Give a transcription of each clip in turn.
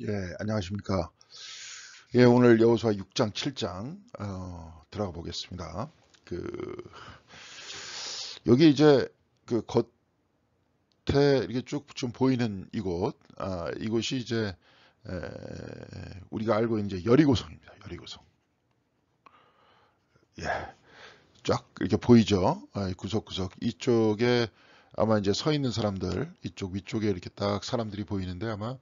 예, 안녕하십니까. 예, 오늘 여호수아 6장, 7장 들어가 보겠습니다. 여기 이제 그 겉에 이렇게 쭉 좀 보이는 이곳, 이곳이 이제 에, 우리가 알고 있는 이제 여리고성입니다. 여리고성. 예, 쫙 이렇게 보이죠. 구석구석 이쪽에 아마 이제 서 있는 사람들, 이쪽 위쪽에 이렇게 딱 사람들이 보이는데 아마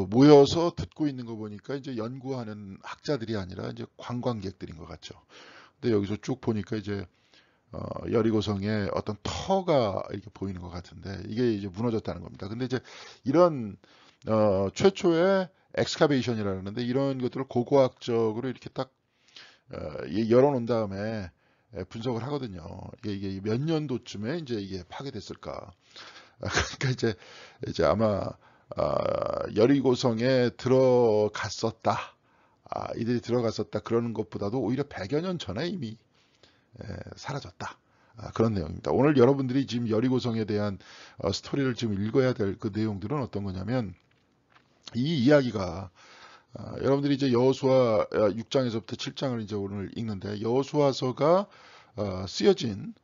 모여서 듣고 있는 거 보니까 이제 연구하는 학자들이 아니라 이제 관광객들인 것 같죠. 근데 여기서 쭉 보니까 이제 여리고성에 어떤 터가 이렇게 보이는 것 같은데 이게 이제 무너졌다는 겁니다. 근데 이제 이런 최초의 엑스카베이션이라는데 이런 것들을 고고학적으로 이렇게 딱 열어놓은 다음에 분석을 하거든요. 이게 몇 년도쯤에 이제 이게 파괴됐을까? 그러니까 이제 아마 여리고성에 들어갔었다. 이들이 들어갔었다. 그러는 것보다도 오히려 100여 년 전에 이미 사라졌다. 그런 내용입니다. 오늘 여러분들이 지금 여리고성에 대한 스토리를 지금 읽어야 될 그 내용들은 어떤 거냐면 이 이야기가 여러분들이 이제 여호수아 6장에서부터 7장을 이제 오늘 읽는데 여호수아서가 쓰여진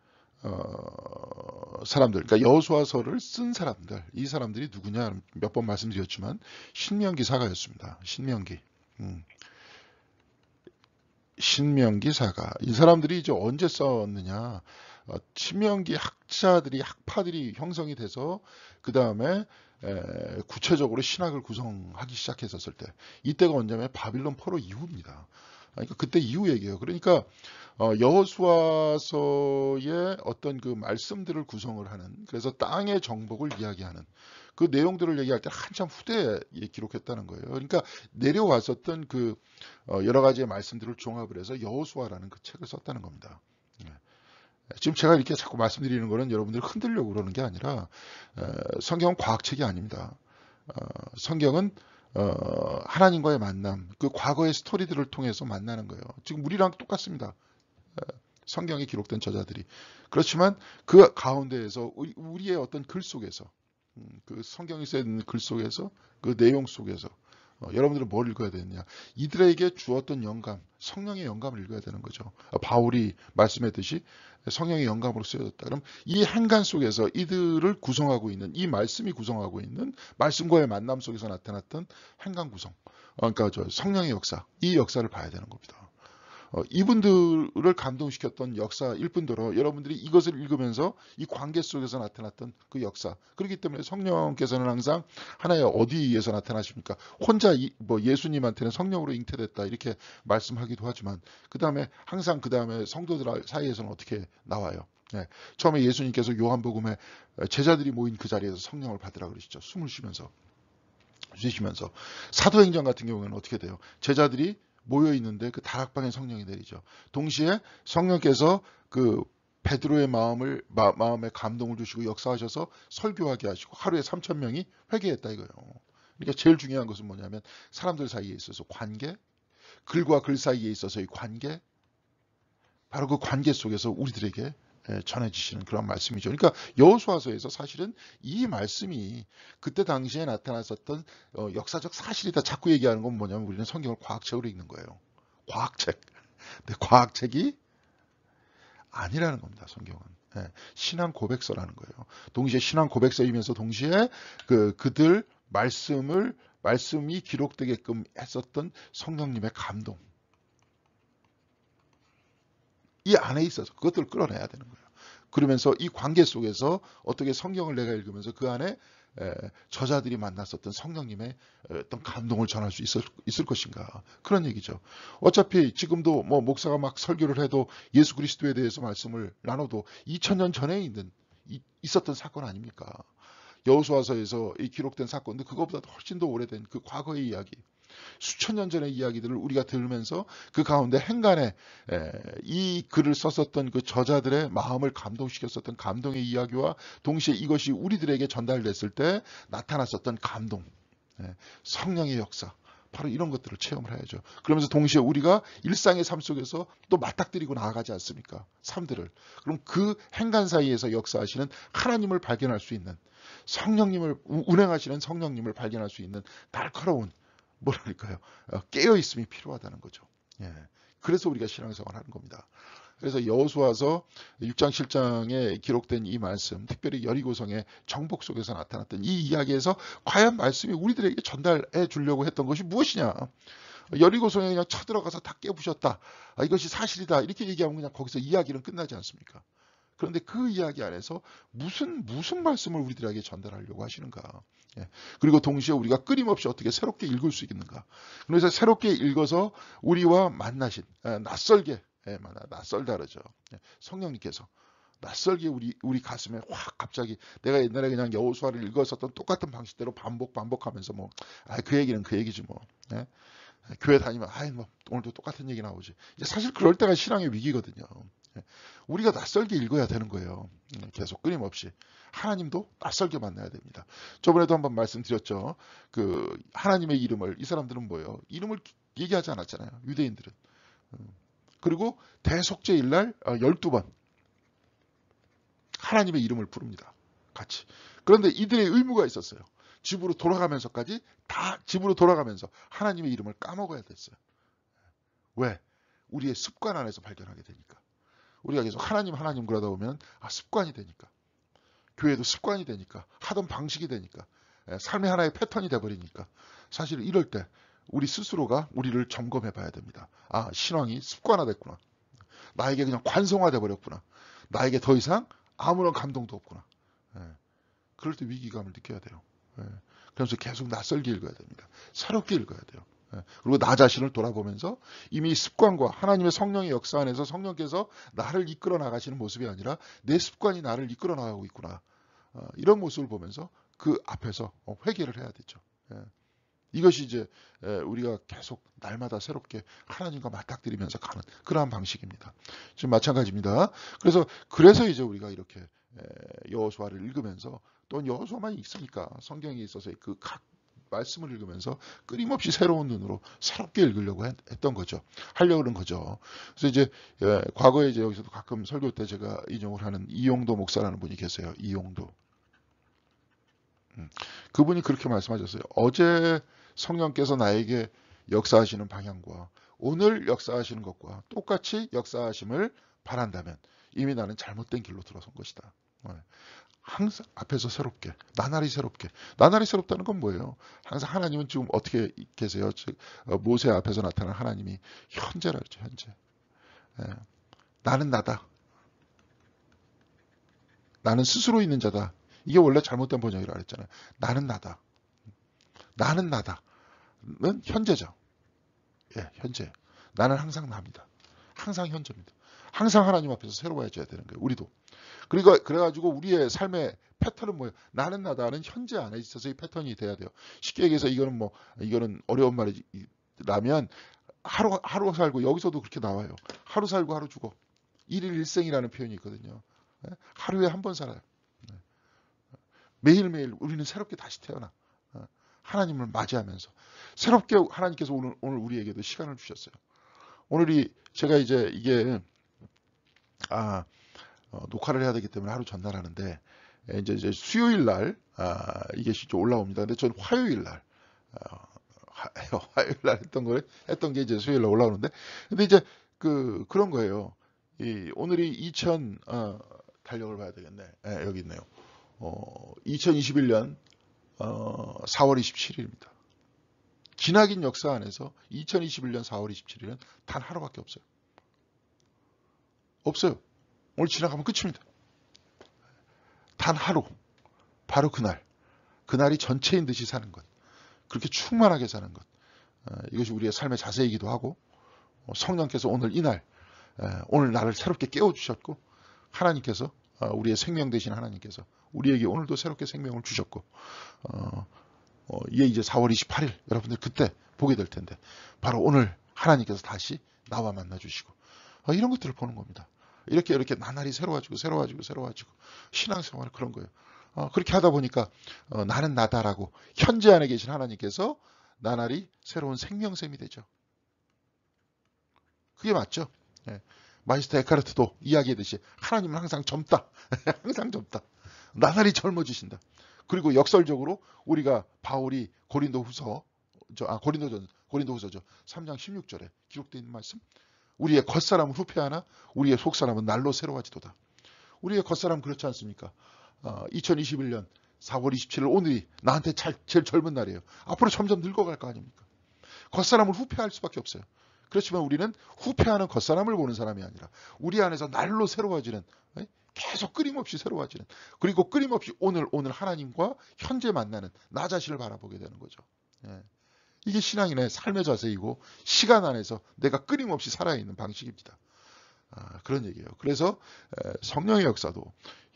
사람들, 그러니까 여호수아서를 쓴 사람들, 이 사람들이 누구냐 몇 번 말씀드렸지만 신명기 사가였습니다. 신명기. 신명기 사가. 이 사람들이 이제 언제 썼느냐? 신명기 학자들이 학파들이 형성이 돼서 그 다음에 구체적으로 신학을 구성하기 시작했었을 때 이때가 언제냐면 바빌론 포로 이후입니다. 그러니까 그때 이후 얘기예요. 그러니까 여호수아서의 어떤 그 말씀들을 구성을 하는 그래서 땅의 정복을 이야기하는 그 내용들을 얘기할 때 한참 후대에 기록했다는 거예요. 그러니까 내려왔었던 그 여러 가지의 말씀들을 종합을 해서 여호수아라는 그 책을 썼다는 겁니다. 예. 지금 제가 이렇게 자꾸 말씀드리는 거는 여러분들 흔들려고 그러는 게 아니라 성경은 과학책이 아닙니다. 성경은 하나님과의 만남, 그 과거의 스토리들을 통해서 만나는 거예요. 지금 우리랑 똑같습니다. 성경에 기록된 저자들이. 그렇지만 그 가운데에서 우리의 어떤 글 속에서 그 성경에 쓰여 있는 글 속에서 그 내용 속에서 여러분들은 뭘 읽어야 되느냐? 이들에게 주었던 영감, 성령의 영감을 읽어야 되는 거죠. 바울이 말씀했듯이 성령의 영감으로 쓰여졌다. 그럼 이 행간 속에서 이들을 구성하고 있는 이 말씀이 구성하고 있는 말씀과의 만남 속에서 나타났던 행간 구성, 그러니까 저 성령의 역사, 이 역사를 봐야 되는 겁니다. 이분들을 감동시켰던 역사일 뿐더러 여러분들이 이것을 읽으면서 이 관계 속에서 나타났던 그 역사. 그렇기 때문에 성령께서는 항상 하나의 어디에서 나타나십니까? 혼자 뭐 예수님한테는 성령으로 잉태됐다 이렇게 말씀하기도 하지만 그 다음에 항상 그 다음에 성도들 사이에서는 어떻게 나와요? 네. 처음에 예수님께서 요한복음에 제자들이 모인 그 자리에서 성령을 받으라 그러시죠. 숨을 쉬면서 사도행전 같은 경우에는 어떻게 돼요? 제자들이 모여 있는데 그 다락방에 성령이 내리죠. 동시에 성령께서 그 베드로의 마음에 감동을 주시고 역사하셔서 설교하게 하시고 하루에 3천 명이 회개했다 이거예요. 그러니까 제일 중요한 것은 뭐냐면 사람들 사이에 있어서 관계, 글과 글 사이에 있어서의 관계, 바로 그 관계 속에서 우리들에게 전해지시는 그런 말씀이죠. 그러니까 여호수아서에서 사실은 이 말씀이 그때 당시에 나타났었던 역사적 사실이다. 자꾸 얘기하는 건 뭐냐면 우리는 성경을 과학책으로 읽는 거예요. 과학책. 근데 과학책이 아니라는 겁니다. 성경은. 신앙 고백서라는 거예요. 동시에 신앙 고백서이면서 동시에 그들 말씀이 기록되게끔 했었던 성령님의 감동. 이 안에 있어서 그것들을 끌어내야 되는 거예요. 그러면서 이 관계 속에서 어떻게 성경을 내가 읽으면서 그 안에 저자들이 만났었던 성령님의 어떤 감동을 전할 수 있을 것인가 그런 얘기죠. 어차피 지금도 뭐 목사가 막 설교를 해도 예수 그리스도에 대해서 말씀을 나눠도 2000년 전에 있었던 사건 아닙니까? 여호수아서에서 이 기록된 사건도 그거보다 훨씬 더 오래된 그 과거의 이야기. 수천 년 전의 이야기들을 우리가 들으면서 그 가운데 행간에 이 글을 썼었던 그 저자들의 마음을 감동시켰었던 감동의 이야기와 동시에 이것이 우리들에게 전달됐을 때 나타났었던 감동, 성령의 역사, 바로 이런 것들을 체험을 해야죠. 그러면서 동시에 우리가 일상의 삶 속에서 또 맞닥뜨리고 나아가지 않습니까? 삶들을. 그럼 그 행간 사이에서 역사하시는 하나님을 발견할 수 있는 성령님을 운행하시는 성령님을 발견할 수 있는 날카로운 뭐랄까요? 깨어 있음이 필요하다는 거죠. 예. 그래서 우리가 신앙생활을 하는 겁니다. 그래서 여호수아서 6장 7장에 기록된 이 말씀, 특별히 여리고성의 정복 속에서 나타났던 이 이야기에서 과연 말씀이 우리들에게 전달해 주려고 했던 것이 무엇이냐? 여리고성에 그냥 쳐들어가서 다 깨부셨다. 이것이 사실이다. 이렇게 얘기하면 그냥 거기서 이야기는 끝나지 않습니까? 그런데 그 이야기 안에서 무슨 말씀을 우리들에게 전달하려고 하시는가? 예. 그리고 동시에 우리가 끊임없이 어떻게 새롭게 읽을 수 있는가? 그래서 새롭게 읽어서 우리와 만나신 낯설게 낯설다 그러죠. 예. 성령님께서 낯설게 우리 가슴에 확 갑자기 내가 옛날에 그냥 여호수아를 읽었었던 똑같은 방식대로 반복하면서 뭐 그 얘기는 그 얘기지 뭐. 예. 교회 다니면 뭐 오늘도 똑같은 얘기 나오지. 사실 그럴 때가 신앙의 위기거든요. 우리가 낯설게 읽어야 되는 거예요. 계속 끊임없이. 하나님도 낯설게 만나야 됩니다. 저번에도 한번 말씀드렸죠. 그 하나님의 이름을 이 사람들은 뭐예요? 이름을 얘기하지 않았잖아요. 유대인들은. 그리고 대속죄일날 12번 하나님의 이름을 부릅니다. 같이. 그런데 이들의 의무가 있었어요. 집으로 돌아가면서까지 다 집으로 돌아가면서 하나님의 이름을 까먹어야 됐어요. 왜? 우리의 습관 안에서 발견하게 되니까. 우리가 계속 하나님 그러다 보면 습관이 되니까. 교회도 습관이 되니까. 하던 방식이 되니까. 삶의 하나의 패턴이 돼버리니까. 사실 이럴 때 우리 스스로가 우리를 점검해 봐야 됩니다. 신앙이 습관화됐구나. 나에게 그냥 관성화돼 버렸구나. 나에게 더 이상 아무런 감동도 없구나. 그럴 때 위기감을 느껴야 돼요. 그래서 계속 낯설게 읽어야 됩니다. 새롭게 읽어야 돼요. 그리고 나 자신을 돌아보면서 이미 습관과 하나님의 성령의 역사 안에서 성령께서 나를 이끌어 나가시는 모습이 아니라 내 습관이 나를 이끌어 나가고 있구나. 이런 모습을 보면서 그 앞에서 회개를 해야 되죠. 이것이 이제 우리가 계속 날마다 새롭게 하나님과 맞닥뜨리면서 가는 그러한 방식입니다. 지금 마찬가지입니다. 그래서 이제 우리가 이렇게 여호수아를 읽으면서 또 여호수아만 있으니까 성경에 있어서 그 각 말씀을 읽으면서 끊임없이 새로운 눈으로 새롭게 읽으려고 했던 거죠. 하려고 그런 거죠. 그래서 이제 과거에 이제 여기서도 가끔 설교 때 제가 인용을 하는 이용도 목사라는 분이 계세요. 이용도. 그분이 그렇게 말씀하셨어요. 어제 성령께서 나에게 역사하시는 방향과 오늘 역사하시는 것과 똑같이 역사하심을 바란다면 이미 나는 잘못된 길로 들어선 것이다. 항상 앞에서 새롭게, 나날이 새롭다는 건 뭐예요? 항상 하나님은 지금 어떻게 계세요? 모세 앞에서 나타난 하나님이 현재라 그러죠. 현재. 나는 나다. 나는 스스로 있는 자다. 이게 원래 잘못된 번역이라고 했잖아요. 나는 나다. 나는 현재죠. 현재. 나는 항상 나입니다. 항상 현재입니다. 항상 하나님 앞에서 새로워져야 되는 거예요. 우리도. 그래가지고 우리의 삶의 패턴은 뭐예요? 나는 나다는 현재 안에 있어서 이 패턴이 돼야 돼요. 쉽게 얘기해서 이거는 어려운 말이라면 하루 살고 여기서도 그렇게 나와요. 하루 살고 하루 죽어. 일일 일생이라는 표현이 있거든요. 하루에 한 번 살아요. 매일매일 우리는 새롭게 다시 태어나. 하나님을 맞이하면서 새롭게 하나님께서 오늘 우리에게도 시간을 주셨어요. 오늘이 제가 이제 이게 녹화를 해야 되기 때문에 하루 전날 하는데 이제 수요일 날 이게 실제 올라옵니다. 근데 저는 화요일 날 했던 게 이제 수요일 날 올라오는데 근데 이제 그런 거예요. 오늘이 달력을 봐야 되겠네. 여기 있네요. 2021년 4월 27일입니다. 기나긴 역사 안에서 2021년 4월 27일은 단 하루밖에 없어요. 없어요. 오늘 지나가면 끝입니다. 단 하루. 바로 그날이 전체인 듯이 사는 것. 그렇게 충만하게 사는 것. 이것이 우리의 삶의 자세이기도 하고 성령께서 오늘 나를 새롭게 깨워주셨고 하나님께서 우리의 생명 되신 하나님께서 우리에게 오늘도 새롭게 생명을 주셨고 이게 이제 4월 28일 여러분들 그때 보게 될 텐데 바로 오늘 하나님께서 다시 나와 만나주시고 이런 것들을 보는 겁니다. 이렇게 나날이 새로워지고 신앙생활 그런 거예요. 그렇게 하다 보니까 나는 나다라고 현재 안에 계신 하나님께서 나날이 새로운 생명샘이 되죠. 그게 맞죠? 마이스터 에카르트도 이야기했듯이 하나님은 항상 젊다. 항상 젊다. 나날이 젊어지신다. 그리고 역설적으로 우리가 바울이 고린도후서죠. 3장 16절에 기록되어 있는 말씀. 우리의 겉사람은 후패하나 우리의 속사람은 날로 새로워지도다. 우리의 겉사람은 그렇지 않습니까? 2021년 4월 27일 오늘이 나한테 제일 젊은 날이에요. 앞으로 점점 늙어갈 거 아닙니까? 겉사람을 후패할 수밖에 없어요. 그렇지만 우리는 후패하는 겉사람을 보는 사람이 아니라 우리 안에서 날로 새로워지는, 계속 끊임없이 새로워지는, 그리고 끊임없이 오늘 하나님과 현재 만나는 나 자신을 바라보게 되는 거죠. 이게 신앙인의 삶의 자세이고 시간 안에서 내가 끊임없이 살아있는 방식입니다. 그런 얘기예요. 그래서 성령의 역사도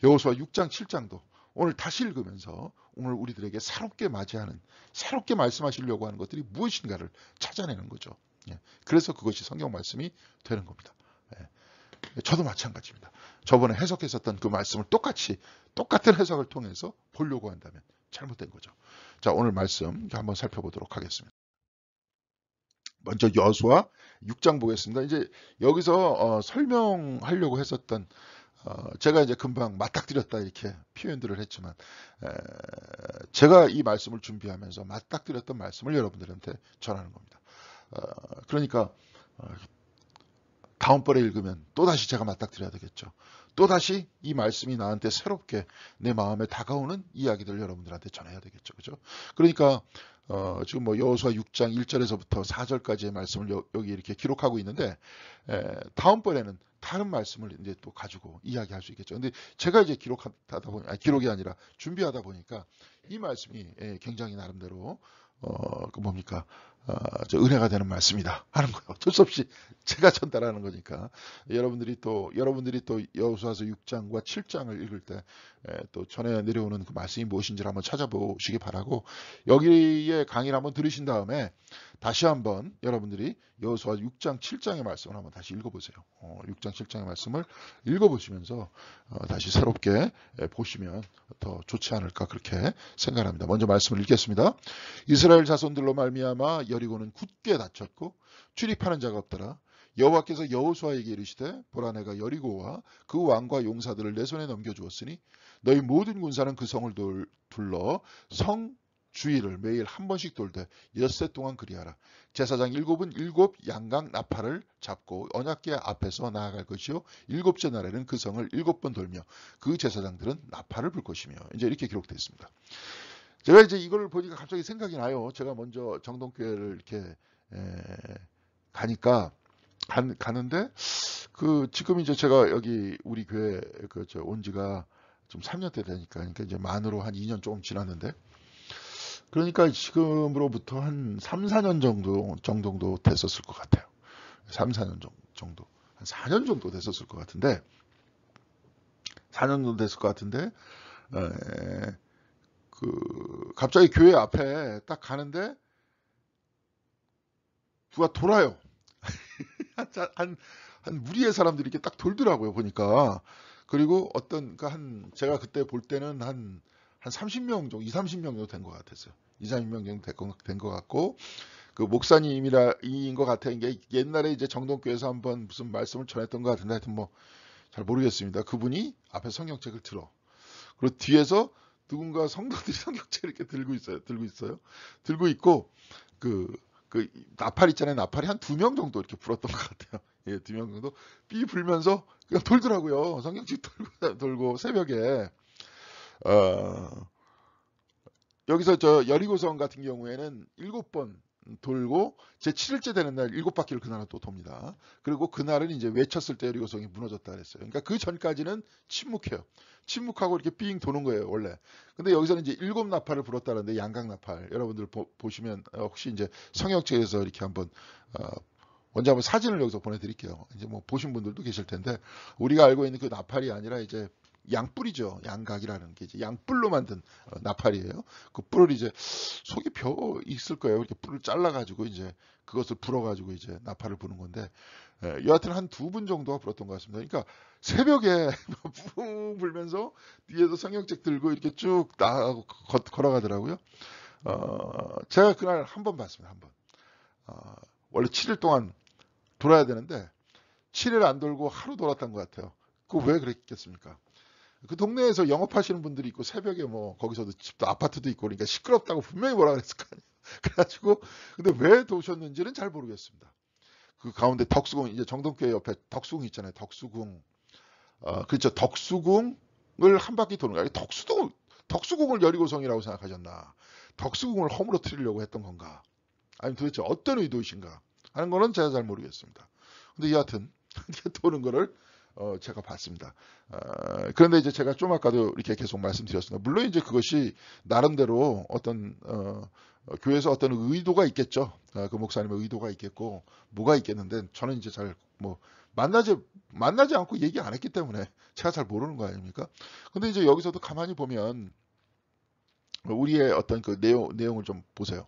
여호수아 6장 7장도 오늘 다시 읽으면서 오늘 우리들에게 새롭게 맞이하는, 새롭게 말씀하시려고 하는 것들이 무엇인가를 찾아내는 거죠. 그래서 그것이 성경 말씀이 되는 겁니다. 저도 마찬가지입니다. 저번에 해석했었던 그 말씀을 똑같은 해석을 통해서 보려고 한다면 잘못된 거죠. 자, 오늘 말씀 한번 살펴보도록 하겠습니다. 먼저 여호수아 6장 보겠습니다. 이제 여기서 설명하려고 했었던, 제가 이제 금방 맞닥뜨렸다 이렇게 표현들을 했지만, 제가 이 말씀을 준비하면서 맞닥뜨렸던 말씀을 여러분들한테 전하는 겁니다. 그러니까 다음번에 읽으면 또다시 제가 맞닥뜨려야 되겠죠. 또다시 이 말씀이 나한테 새롭게 내 마음에 다가오는 이야기들을 여러분들한테 전해야 되겠죠. 그죠? 그러니까 지금 뭐 여호수아 6장 1절에서부터 4절까지의 말씀을 여기 이렇게 기록하고 있는데, 다음번에는 다른 말씀을 이제 또 가지고 이야기할 수 있겠죠. 근데 제가 이제 기록이 아니라 준비하다 보니까 이 말씀이 굉장히 나름대로 그 뭡니까? 저 은혜가 되는 말씀이다 하는 거예요. 어쩔 수 없이 제가 전달하는 거니까 여러분들이 또 여호수아서 6장과 7장을 읽을 때 또 전해 내려오는 그 말씀이 무엇인지를 한번 찾아보시기 바라고, 여기에 강의를 한번 들으신 다음에 다시 한번 여러분들이 여호수아 6장 7장의 말씀을 한번 다시 읽어보세요. 6장 7장의 말씀을 읽어보시면서 다시 새롭게 보시면 더 좋지 않을까 그렇게 생각합니다. 먼저 말씀을 읽겠습니다. 이스라엘 자손들로 말미암아 여리고는 굳게 닫혔고 출입하는 자가 없더라. 여호와께서 여호수아에게 이르시되 보라 내가 여리고와 그 왕과 용사들을 내 손에 넘겨주었으니 너희 모든 군사는 그 성을 둘러 성 주위를 매일 한 번씩 돌되 엿새 동안 그리하라. 제사장 7은 7 양각 나팔을 잡고 언약궤 앞에서 나아갈 것이요 7째 날에는 그 성을 7번 돌며 그 제사장들은 나팔을 불 것이며. 이제 이렇게 기록되어 있습니다. 제가 이제 이걸 보니까 갑자기 생각이 나요. 제가 먼저 정동교회를 이렇게 가는데 지금 이제 제가 여기 우리 교회 온 지가 좀 3년째 되니까, 그러니까 이제 만으로 한 2년 조금 지났는데, 그러니까 지금으로부터 한 3, 4년 정도 됐었을 것 같아요. 3, 4년 정도. 한 4년 정도 됐었을 것 같은데, 4년 정도 됐을 것 같은데, 갑자기 교회 앞에 딱 가는데, 누가 돌아요. 한 무리의 사람들이 이렇게 딱 돌더라고요, 보니까. 그리고 제가 그때 볼 때는 한 30명 정도, 30명 정도 된 것 같았어요. 30명 정도 된 것 같고, 그 목사님인 것 같아요. 이게 옛날에 이제 정동교회에서 한번 무슨 말씀을 전했던 것 같은데, 하여튼 뭐, 잘 모르겠습니다. 그분이 앞에 성경책을 들어. 그리고 뒤에서 누군가 성도들이 성경책을 이렇게 들고 있어요. 들고 있고, 그 나팔 있잖아요. 나팔이 한 2명 정도 이렇게 불었던 것 같아요. 예, 2명 정도 삐 불면서 그냥 돌더라고요. 성경책 돌고 새벽에. 여기서 저 여리고성 같은 경우에는 7번 돌고 제 7일째 되는 날 7바퀴를 그날은 또 돕니다. 그리고 그날은 이제 외쳤을 때 여리고성이 무너졌다 그랬어요. 그러니까 그 전까지는 침묵해요. 침묵하고 이렇게 삥 도는 거예요, 원래. 근데 여기서는 이제 7나팔을 불었다는데, 양각 나팔. 여러분들 보시면 혹시 이제 성역책에서 이렇게 한번 먼저 한번 사진을 여기서 보내드릴게요. 이제 뭐 보신 분들도 계실 텐데, 우리가 알고 있는 그 나팔이 아니라 이제 양뿔이죠. 양각이라는 게 이제 양뿔로 만든 나팔이에요. 그 뿔을 이제 속에 벼 있을 거예요. 이렇게 뿔을 잘라가지고 이제 그것을 불어가지고 이제 나팔을 부는 건데, 여하튼 한 2분 정도가 불었던 것 같습니다. 그러니까 새벽에 푹 불면서 뒤에서 성경책 들고 이렇게 쭉 나가고 걸어가더라고요. 제가 그날 한 번 봤습니다. 한 번. 원래 7일 동안 돌아야 되는데 7일 안 돌고 하루 돌았던 것 같아요. 그 왜 그랬겠습니까? 그 동네에서 영업하시는 분들이 있고 새벽에 뭐 거기서도 집도 아파트도 있고 그러니까 시끄럽다고 분명히 뭐라 그랬을 거 아니에요. 그래가지고 근데 왜 도셨는지는 잘 모르겠습니다. 그 가운데 덕수궁 이제 정동교회 옆에 덕수궁 있잖아요. 덕수궁. 그렇죠. 덕수궁을 한 바퀴 도는 거예요. 덕수궁을 여리고성이라고 생각하셨나? 덕수궁을 허물어뜨리려고 했던 건가? 아니면 도대체 어떤 의도이신가? 하는 거는 제가 잘 모르겠습니다. 근데 여하튼 도는 거를 제가 봤습니다. 그런데 이제 제가 좀 아까도 이렇게 계속 말씀드렸습니다. 물론 이제 그것이 나름대로 어떤 교회에서 어떤 의도가 있겠죠. 그 목사님의 의도가 있겠고 뭐가 있겠는데 저는 이제 잘 뭐 만나지 않고 얘기 안 했기 때문에 제가 잘 모르는 거 아닙니까? 근데 이제 여기서도 가만히 보면 우리의 어떤 그 내용을 좀 보세요.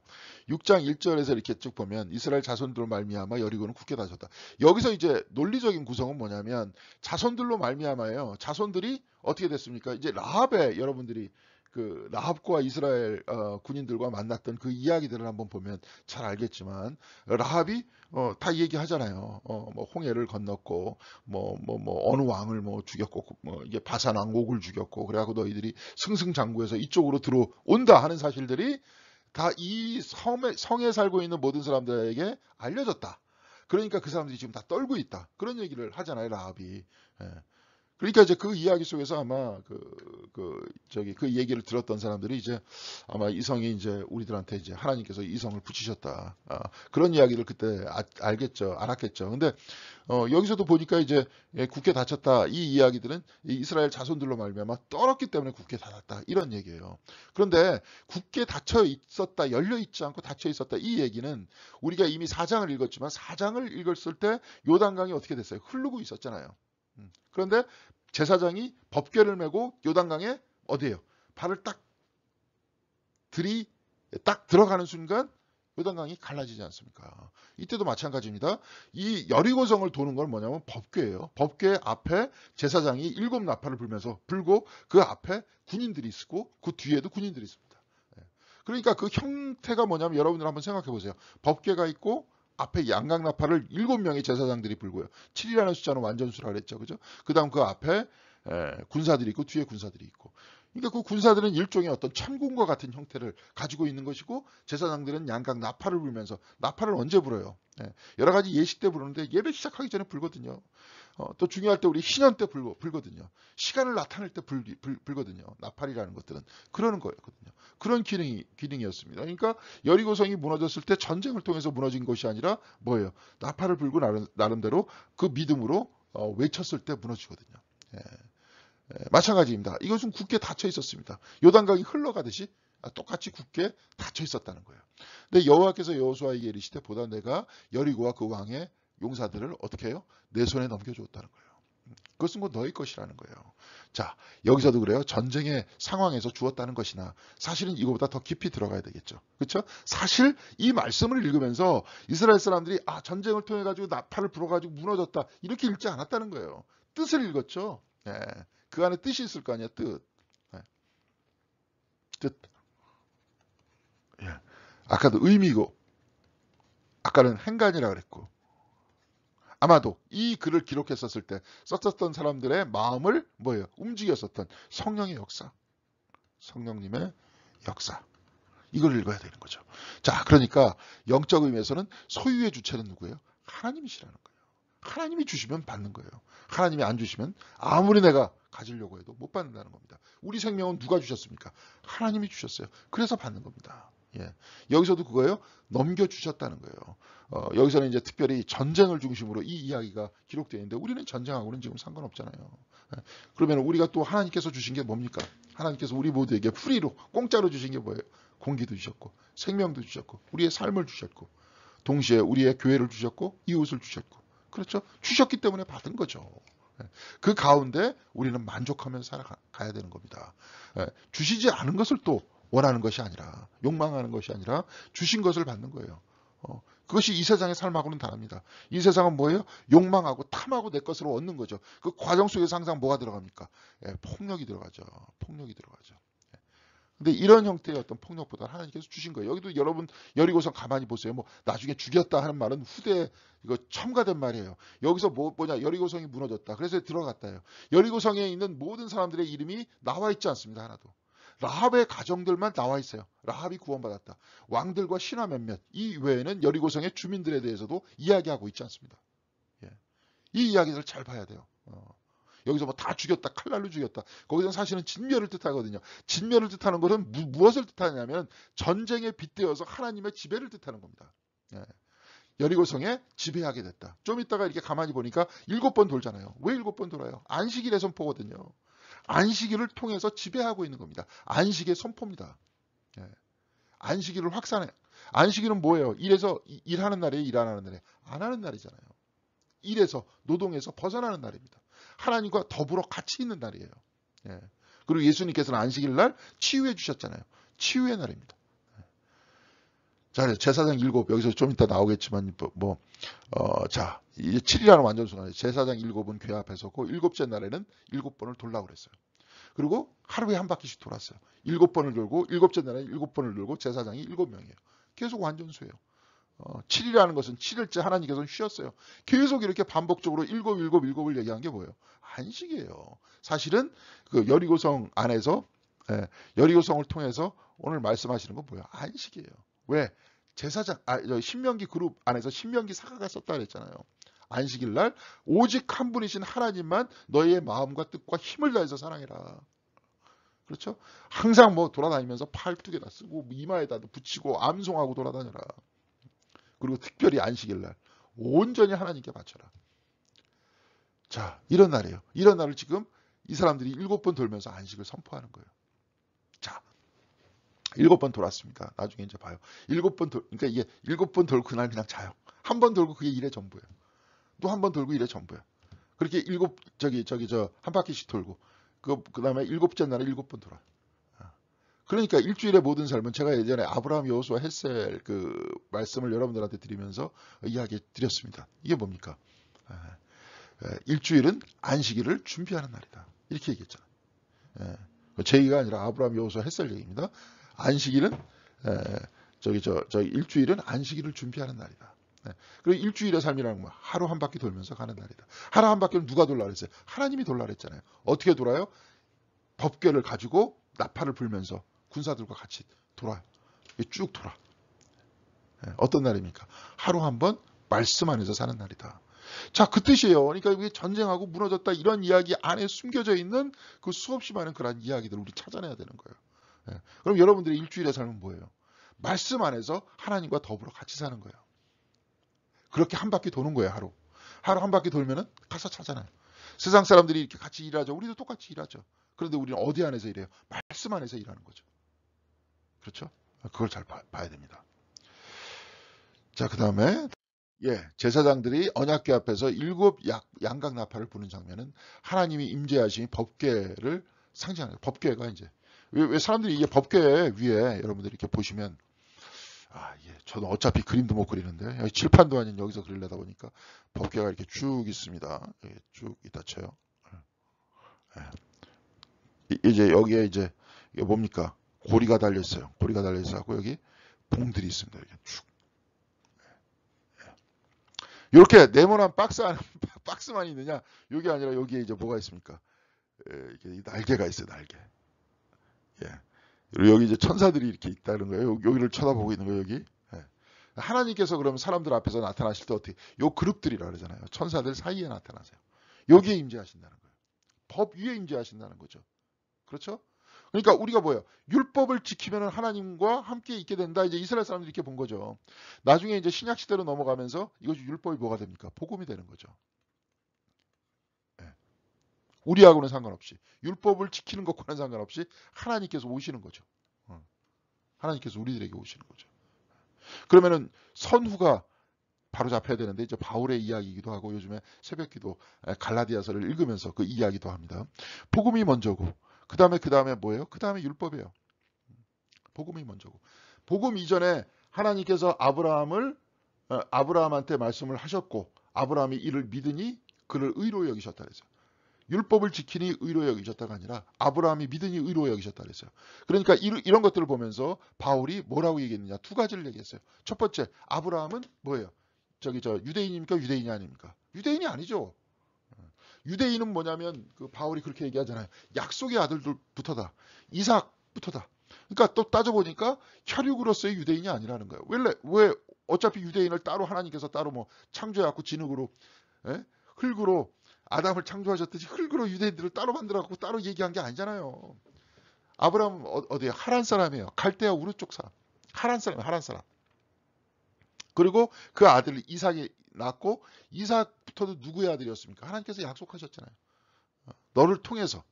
6장 1절에서 이렇게 쭉 보면 이스라엘 자손들로 말미암아 여리고는 굳게 닫혔다. 여기서 이제 논리적인 구성은 뭐냐면 자손들로 말미암아요. 자손들이 어떻게 됐습니까? 이제 라합의 여러분들이 그 라합과 이스라엘 군인들과 만났던 그 이야기들을 한번 보면 잘 알겠지만 라합이 다 얘기하잖아요. 뭐 홍해를 건넜고 뭐 어느 왕을 뭐 죽였고 뭐 이게 바산 왕 옥을 죽였고 그래갖고 너희들이 승승장구해서 이쪽으로 들어온다 하는 사실들이 다 이 성에 살고 있는 모든 사람들에게 알려졌다. 그러니까 그 사람들이 지금 다 떨고 있다. 그런 얘기를 하잖아요, 라합이. 예. 그러니까 이제 그 이야기 속에서 아마 그 얘기를 들었던 사람들이 이제 아마 이 성이 이제 우리들한테 이제 하나님께서 이 성을 붙이셨다. 그런 이야기를 그때 알았겠죠. 근데 여기서도 보니까 이제 굳게 닫혔다. 이 이야기들은 이스라엘 자손들로 말미암아 떨었기 때문에 굳게 닫았다. 이런 얘기예요. 그런데 굳게 닫혀 있었다, 열려 있지 않고 닫혀 있었다. 이 얘기는 우리가 이미 4장을 읽었지만 4장을 읽었을 때 요단강이 어떻게 됐어요? 흐르고 있었잖아요. 그런데 제사장이 법궤를 메고 요단강에 어디에요? 발을 딱 들어가는 순간 요단강이 갈라지지 않습니까? 이때도 마찬가지입니다. 이 여리고성을 도는 건 뭐냐면 법궤예요. 법궤 앞에 제사장이 7나팔을 불고 그 앞에 군인들이 있고 그 뒤에도 군인들이 있습니다. 그러니까 그 형태가 뭐냐면 여러분들 한번 생각해 보세요. 법궤가 있고 앞에 양각나팔을 7명의 제사장들이 불고요. 7이라는 숫자는 완전수라 그랬죠. 그죠? 그 다음 그 앞에 군사들이 있고 뒤에 군사들이 있고. 그러니까 그 군사들은 일종의 어떤 천군과 같은 형태를 가지고 있는 것이고 제사장들은 양각 나팔을 불면서 나팔을 언제 불어요? 여러 가지 예식 때 부르는데 예배 시작하기 전에 불거든요. 또 중요할 때 우리 신년 때 불거든요. 시간을 나타낼 때 불거든요. 나팔이라는 것들은 그러는 거였거든요. 그런 기능이었습니다. 그러니까 여리고성이 무너졌을 때 전쟁을 통해서 무너진 것이 아니라 뭐예요? 나팔을 불고 나름대로 그 믿음으로 외쳤을 때 무너지거든요. 마찬가지입니다. 이것은 굳게 닫혀 있었습니다. 요단강이 흘러가듯이 똑같이 굳게 닫혀 있었다는 거예요. 근데 여호와께서 여호수아에게 이르시되 보다 내가 여리고와 그 왕의 용사들을 어떻게 해요? 내 손에 넘겨주었다는 거예요. 그것은 곧 너희 것이라는 거예요. 자, 여기서도 그래요. 전쟁의 상황에서 주었다는 것이나 사실은 이거보다 더 깊이 들어가야 되겠죠. 그렇죠? 사실 이 말씀을 읽으면서 이스라엘 사람들이 전쟁을 통해 가지고 나팔을 불어 가지고 무너졌다 이렇게 읽지 않았다는 거예요. 뜻을 읽었죠. 그 안에 뜻이 있을 거 아니야. 뜻. 아까도 의미고 아까는 행간이라 그랬고 아마도 이 글을 기록했었을 때 썼었던 사람들의 마음을 뭐예요? 움직였었던 성령의 역사. 성령님의 역사. 이걸 읽어야 되는 거죠. 자, 그러니까 영적 의미에서는 소유의 주체는 누구예요? 하나님이시라는 거예요. 하나님이 주시면 받는 거예요. 하나님이 안 주시면 아무리 내가 가지려고 해도 못 받는다는 겁니다. 우리 생명은 누가 주셨습니까? 하나님이 주셨어요. 그래서 받는 겁니다. 여기서도 그거예요. 넘겨주셨다는 거예요. 여기서는 이제 특별히 전쟁을 중심으로 이 이야기가 기록되어 있는데 우리는 전쟁하고는 지금 상관없잖아요. 그러면 우리가 또 하나님께서 주신 게 뭡니까? 하나님께서 우리 모두에게 프리로 공짜로 주신 게 뭐예요? 공기도 주셨고 생명도 주셨고 우리의 삶을 주셨고 동시에 우리의 교회를 주셨고 이웃을 주셨고 그렇죠? 주셨기 때문에 받은 거죠. 그 가운데 우리는 만족하면서 살아가야 되는 겁니다. 주시지 않은 것을 또 원하는 것이 아니라 욕망하는 것이 아니라 주신 것을 받는 거예요. 그것이 이 세상의 삶하고는 다릅니다. 이 세상은 뭐예요? 욕망하고 탐하고 내 것으로 얻는 거죠. 그 과정 속에서 항상 뭐가 들어갑니까? 폭력이 들어가죠. 폭력이 들어가죠. 근데 이런 형태의 어떤 폭력보다 하나님께서 주신 거예요. 여기도 여러분 여리고성 가만히 보세요. 뭐 나중에 죽였다 하는 말은 후대에 이거 첨가된 말이에요. 여기서 뭐냐 여리고성이 무너졌다. 그래서 들어갔다요. 여리고성에 있는 모든 사람들의 이름이 나와 있지 않습니다. 하나도. 라합의 가정들만 나와 있어요. 라합이 구원받았다. 왕들과 신하 몇몇 이 외에는 여리고성의 주민들에 대해서도 이야기하고 있지 않습니다. 예. 이 이야기들을 잘 봐야 돼요. 여기서 뭐 다 죽였다, 칼날로 죽였다. 거기서는 사실은 진멸을 뜻하거든요. 진멸을 뜻하는 것은 무엇을 뜻하냐면 전쟁에 빗대어서 하나님의 지배를 뜻하는 겁니다. 예. 여리고성에 지배하게 됐다. 좀 이따가 이렇게 가만히 보니까 7번 돌잖아요. 왜 7번 돌아요? 안식일의 선포거든요. 안식일을 통해서 지배하고 있는 겁니다. 안식의 선포입니다. 예. 안식일을 확산해. 안식일은 뭐예요? 일하는 날이에요? 일 안 하는 날이에요? 안 하는 날이잖아요. 일에서 노동에서 벗어나는 날입니다. 하나님과 더불어 같이 있는 날이에요. 예. 그리고 예수님께서는 안식일 날 치유해 주셨잖아요. 치유의 날입니다. 자, 제사장 7 여기서 좀 이따 나오겠지만 자 이제 7이라는 완전순환이에요. 제사장 7은 궤 앞에 서고 7째 날에는 7번을 돌라고 그랬어요. 그리고 하루에 한 바퀴씩 돌았어요. 7번을 돌고 7째 날에는 7번을 돌고 제사장이 7명이에요. 계속 완전수예요. 7이라는 것은 7일째 하나님께서는 쉬었어요. 계속 이렇게 반복적으로 7을 얘기한 게 뭐예요? 안식이에요. 사실은 그 여리고성 안에서 여리고성을 통해서 오늘 말씀하시는 건 뭐예요? 안식이에요. 왜? 제사장 신명기 그룹 안에서 신명기 사가가 썼다 그랬잖아요. 안식일 날 오직 한 분이신 하나님만 너희의 마음과 뜻과 힘을 다해서 사랑해라. 그렇죠? 항상 뭐 돌아다니면서 팔뚝에다 쓰고 이마에다 붙이고 암송하고 돌아다녀라. 그리고 특별히 안식일 날 온전히 하나님께 바쳐라. 자, 이런 날이에요. 이런 날을 지금 이 사람들이 7번 돌면서 안식을 선포하는 거예요. 자, 7번 돌았습니다. 나중에 이제 봐요. 7번 그러니까 이게 7번 돌고 그날 그냥 자요. 한 번 돌고 그게 일의 전부예요. 또 한 번 돌고 일의 전부예요. 그렇게 한 바퀴씩 돌고 그다음에 7째 날에 7번 돌아요. 그러니까 일주일의 모든 삶은 제가 예전에 아브라함, 여호수아, 헷셀 그 말씀을 여러분들한테 드리면서 이야기 드렸습니다. 이게 뭡니까? 일주일은 안식일을 준비하는 날이다. 이렇게 얘기했잖아요. 제 얘기가 아니라 아브라함, 여호수아, 헷셀 얘기입니다. 안식일은 일주일은 안식일을 준비하는 날이다. 그리고 일주일의 삶이라는 건 하루 한 바퀴 돌면서 가는 날이다. 하루 한 바퀴는 누가 돌라 그랬어요? 하나님이 돌라 그랬잖아요. 어떻게 돌아요? 법궤를 가지고 나팔을 불면서 군사들과 같이 돌아요. 쭉 돌아. 어떤 날입니까? 하루 한 번 말씀 안에서 사는 날이다. 자, 그 뜻이에요. 그러니까 이게 전쟁하고 무너졌다 이런 이야기 안에 숨겨져 있는 그 수없이 많은 그런 이야기들을 우리 찾아내야 되는 거예요. 그럼 여러분들의 일주일의 삶은 뭐예요? 말씀 안에서 하나님과 더불어 같이 사는 거예요. 그렇게 한 바퀴 도는 거예요, 하루. 하루 한 바퀴 돌면은 가서 찾아놔요. 세상 사람들이 이렇게 같이 일하죠. 우리도 똑같이 일하죠. 그런데 우리는 어디 안에서 일해요? 말씀 안에서 일하는 거죠. 그렇죠? 그걸 잘 봐야 됩니다. 자, 그 다음에 제사장들이 언약궤 앞에서 7 양각 나팔을 부는 장면은 하나님이 임재하신 법궤를 상징하는 거예요. 법궤가 이제 왜 사람들이 이게 법궤 위에 여러분들이 이렇게 보시면 저는 어차피 그림도 못 그리는데 칠판도 아닌 여기서 그리려다 보니까 법궤가 이렇게 쭉 있습니다. 쭉 있다 쳐요. 이제 여기에 이제 이게 뭡니까? 고리가 달려 있어요. 고리가 달려 있어갖고 여기 봉들이 있습니다. 이렇게 쭉. 이렇게 네모난 박스만 있느냐? 여기 아니라 여기에 이제 뭐가 있습니까? 이게 날개가 있어요. 날개. 그리고 여기 이제 천사들이 이렇게 있다는 거예요. 여기를 쳐다보고 있는 거예요. 여기. 하나님께서 그러면 사람들 앞에서 나타나실 때 어떻게? 요 그룹들이라 그러잖아요. 천사들 사이에 나타나세요. 여기에 임재하신다는 거예요. 법 위에 임재하신다는 거죠. 그렇죠? 그러니까 우리가 뭐예요? 율법을 지키면 하나님과 함께 있게 된다. 이제 이스라엘 사람들이 이렇게 본 거죠. 나중에 이제 신약 시대로 넘어가면서 이것이 율법이 뭐가 됩니까? 복음이 되는 거죠. 우리하고는 상관없이 율법을 지키는 것과는 상관없이 하나님께서 오시는 거죠. 하나님께서 우리들에게 오시는 거죠. 그러면은 선후가 바로 잡혀야 되는데 이제 바울의 이야기이기도 하고 요즘에 새벽기도 갈라디아서를 읽으면서 그 이야기도 합니다. 복음이 먼저고 그 다음에 뭐예요? 그 다음에 율법이에요. 복음이 먼저고 복음 이전에 하나님께서 아브라함한테 말씀을 하셨고 아브라함이 이를 믿으니 그를 의로 여기셨다 그랬어요. 율법을 지키니 의로 여기셨다가 아니라 아브라함이 믿으니 의로 여기셨다 그랬어요. 그러니까 이런 것들을 보면서 바울이 뭐라고 얘기했느냐? 두 가지를 얘기했어요. 첫 번째, 아브라함은 뭐예요? 유대인입니까? 유대인이 아닙니까? 유대인이 아니죠. 유대인은 뭐냐면 그 바울이 그렇게 얘기하잖아요. 약속의 아들들부터다. 이삭부터다. 그러니까 또 따져보니까 혈육으로서의 유대인이 아니라는 거예요. 왜 어차피 유대인을 따로 하나님께서 따로 뭐 창조해갖고 진흙으로 흙으로 아담을 창조하셨듯이 흙으로 유대인들을 따로 만들어갖고 따로 얘기한 게 아니잖아요. 아브라함은 어디에 하란 사람이에요. 갈대아 우르 쪽 사람. 하란 사람이에요. 하란 사람. 그리고 그 아들 이삭이 낳고 이삭부터도 누구의 아들이었습니까? 하나님께서 약속하셨잖아요. 너를 통해서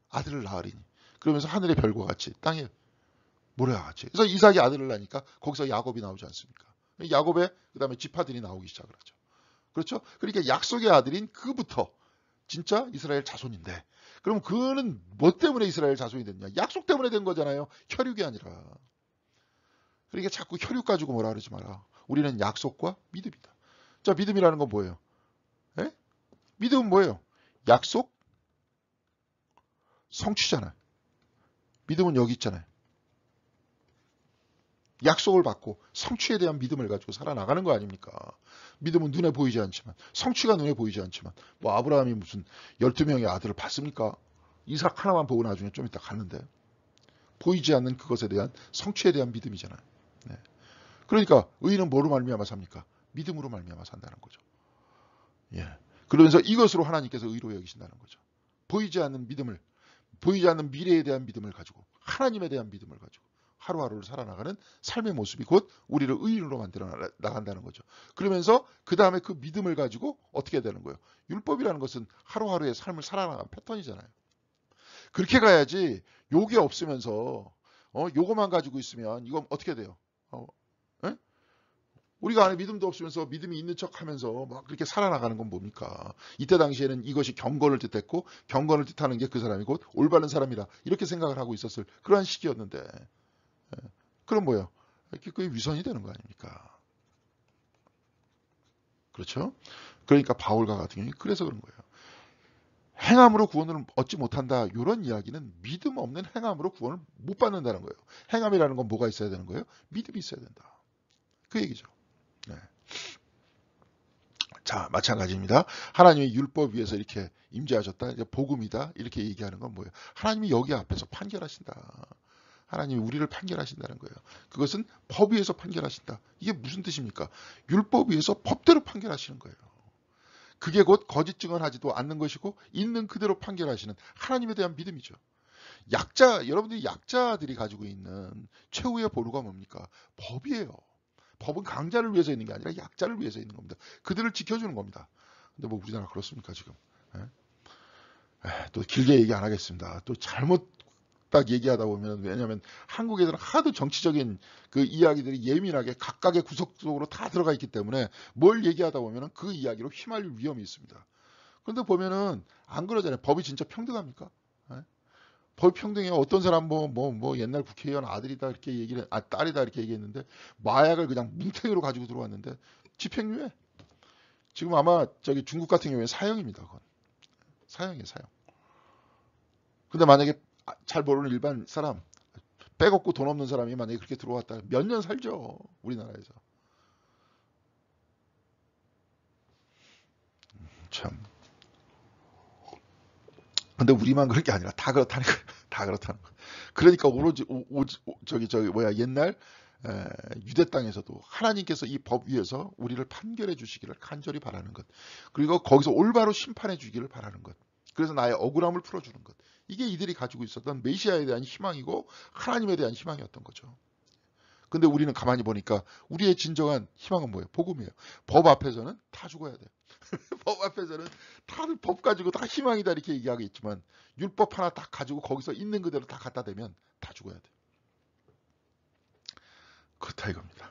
아들을 낳으리니. 그러면서 하늘의 별과 같이 땅에 모래와 같이. 그래서 이삭이 아들을 낳으니까 거기서 야곱이 나오지 않습니까? 야곱의 그다음에 지파들이 나오기 시작을 하죠. 그렇죠? 그러니까 약속의 아들인 그부터 진짜 이스라엘 자손인데 그럼 그는 뭐 때문에 이스라엘 자손이 됐냐? 약속 때문에 된 거잖아요. 혈육이 아니라. 그러니까 자꾸 혈육 가지고 뭐라 그러지 마라. 우리는 약속과 믿음이다. 자, 믿음이라는 건 뭐예요? 에? 믿음은 뭐예요? 약속, 성취잖아요. 믿음은 여기 있잖아요. 약속을 받고 성취에 대한 믿음을 가지고 살아나가는 거 아닙니까? 믿음은 눈에 보이지 않지만 성취가 눈에 보이지 않지만 뭐 아브라함이 무슨 12명의 아들을 봤습니까? 이삭 하나만 보고 나중에 좀 이따 갔는데 보이지 않는 그것에 대한 성취에 대한 믿음이잖아요. 네. 그러니까 의인은 뭐로 말미암아 삽니까? 믿음으로 말미암아 산다는 거죠. 예. 그러면서 이것으로 하나님께서 의로 여기신다는 거죠. 보이지 않는 믿음을, 보이지 않는 미래에 대한 믿음을 가지고 하나님에 대한 믿음을 가지고 하루하루를 살아나가는 삶의 모습이 곧 우리를 의인으로 만들어 나간다는 거죠. 그러면서 그 다음에 그 믿음을 가지고 어떻게 되는 거예요? 율법이라는 것은 하루하루의 삶을 살아나가는 패턴이잖아요. 그렇게 가야지 요게 없으면서 요거만 가지고 있으면 이건 어떻게 돼요? 에? 우리가 안에 믿음도 없으면서 믿음이 있는 척 하면서 막 그렇게 살아나가는 건 뭡니까? 이때 당시에는 이것이 경건을 뜻했고 경건을 뜻하는 게 그 사람이 곧 올바른 사람이다. 이렇게 생각을 하고 있었을 그러한 시기였는데 그럼 뭐예요? 그게 위선이 되는 거 아닙니까? 그렇죠? 그러니까 바울과 같은 경우에 그래서 그런 거예요. 행함으로 구원을 얻지 못한다. 이런 이야기는 믿음 없는 행함으로 구원을 못 받는다는 거예요. 행함이라는 건 뭐가 있어야 되는 거예요? 믿음이 있어야 된다. 그 얘기죠. 네. 자, 마찬가지입니다. 하나님이 율법 위에서 이렇게 임재하셨다. 이제 복음이다. 이렇게 얘기하는 건 뭐예요? 하나님이 여기 앞에서 판결하신다. 하나님이 우리를 판결하신다는 거예요. 그것은 법 위에서 판결하신다. 이게 무슨 뜻입니까? 율법 위에서 법대로 판결하시는 거예요. 그게 곧 거짓 증언하지도 않는 것이고 있는 그대로 판결하시는 하나님에 대한 믿음이죠. 여러분들이 약자들이 가지고 있는 최후의 보루가 뭡니까? 법이에요. 법은 강자를 위해서 있는 게 아니라 약자를 위해서 있는 겁니다. 그들을 지켜주는 겁니다. 근데 뭐 우리나라 그렇습니까 지금? 또 길게 얘기 안 하겠습니다. 또 잘못 딱 얘기하다 보면 왜냐하면 한국 애들은 하도 정치적인 그 이야기들이 예민하게 각각의 구석 속으로 다 들어가 있기 때문에 뭘 얘기하다 보면 그 이야기로 휘말릴 위험이 있습니다. 그런데 보면은 안 그러잖아요. 법이 진짜 평등합니까? 법이 평등해요. 어떤 사람 뭐 옛날 국회의원 아들이다 이렇게 딸이다 이렇게 얘기했는데 마약을 그냥 뭉탱이로 가지고 들어왔는데 집행유예. 지금 아마 저기 중국 같은 경우에 사형입니다. 그건. 사형이에요, 사형. 근데 만약에 잘 모르는 일반 사람, 빼먹고 돈 없는 사람이 만약에 그렇게 들어왔다 몇 년 살죠. 우리나라에서. 참. 근데 우리만 그런 게 아니라 다 그렇다는 거예요. 다 그렇다는 거예요. 그러니까 오로지 옛날 유대 땅에서도 하나님께서 이 법 위에서 우리를 판결해 주시기를 간절히 바라는 것. 그리고 거기서 올바로 심판해 주기를 바라는 것. 그래서 나의 억울함을 풀어주는 것. 이게 이들이 가지고 있었던 메시아에 대한 희망이고 하나님에 대한 희망이었던 거죠. 근데 우리는 가만히 보니까 우리의 진정한 희망은 뭐예요? 복음이에요. 법 앞에서는 다 죽어야 돼요. 법 앞에서는 다들 법 가지고 다 희망이다 이렇게 얘기하겠지만 율법 하나 딱 가지고 거기서 있는 그대로 다 갖다 대면 다 죽어야 돼요. 그렇다 이겁니다.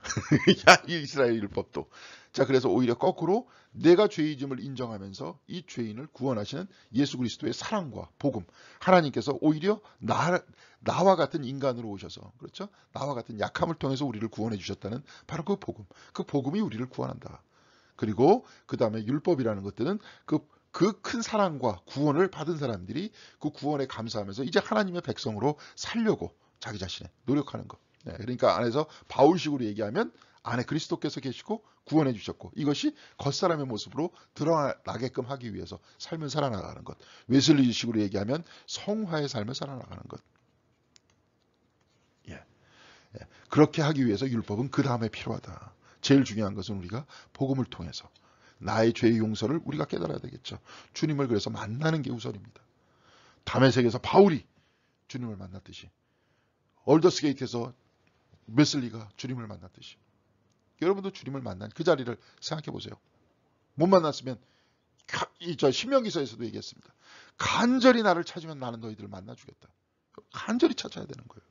야, 이 이스라엘 율법도. 자, 그래서 오히려 거꾸로 내가 죄의짐을 인정하면서 이 죄인을 구원하시는 예수 그리스도의 사랑과 복음. 하나님께서 오히려 나와 같은 인간으로 오셔서, 그렇죠? 나와 같은 약함을 통해서 우리를 구원해 주셨다는 바로 그 복음. 그 복음이 우리를 구원한다. 그리고 그 다음에 율법이라는 것들은 그 그 큰 사랑과 구원을 받은 사람들이 그 구원에 감사하면서 이제 하나님의 백성으로 살려고 자기 자신에 노력하는 것. 그러니까 안에서 바울식으로 얘기하면 안에 그리스도께서 계시고 구원해 주셨고 이것이 겉사람의 모습으로 드러나게끔 하기 위해서 삶을 살아나가는 것. 웨슬리식으로 얘기하면 성화의 삶을 살아나가는 것. 그렇게 하기 위해서 율법은 그 다음에 필요하다. 제일 중요한 것은 우리가 복음을 통해서 나의 죄의 용서를 우리가 깨달아야 되겠죠. 주님을 그래서 만나는 게 우선입니다. 다메섹에서 바울이 주님을 만났듯이 얼더스 게이트에서 웨슬리가 주님을 만났듯이 여러분도 주님을 만난 그 자리를 생각해 보세요. 못 만났으면 저 신명기서에서도 얘기했습니다. 간절히 나를 찾으면 나는 너희들을 만나주겠다. 간절히 찾아야 되는 거예요.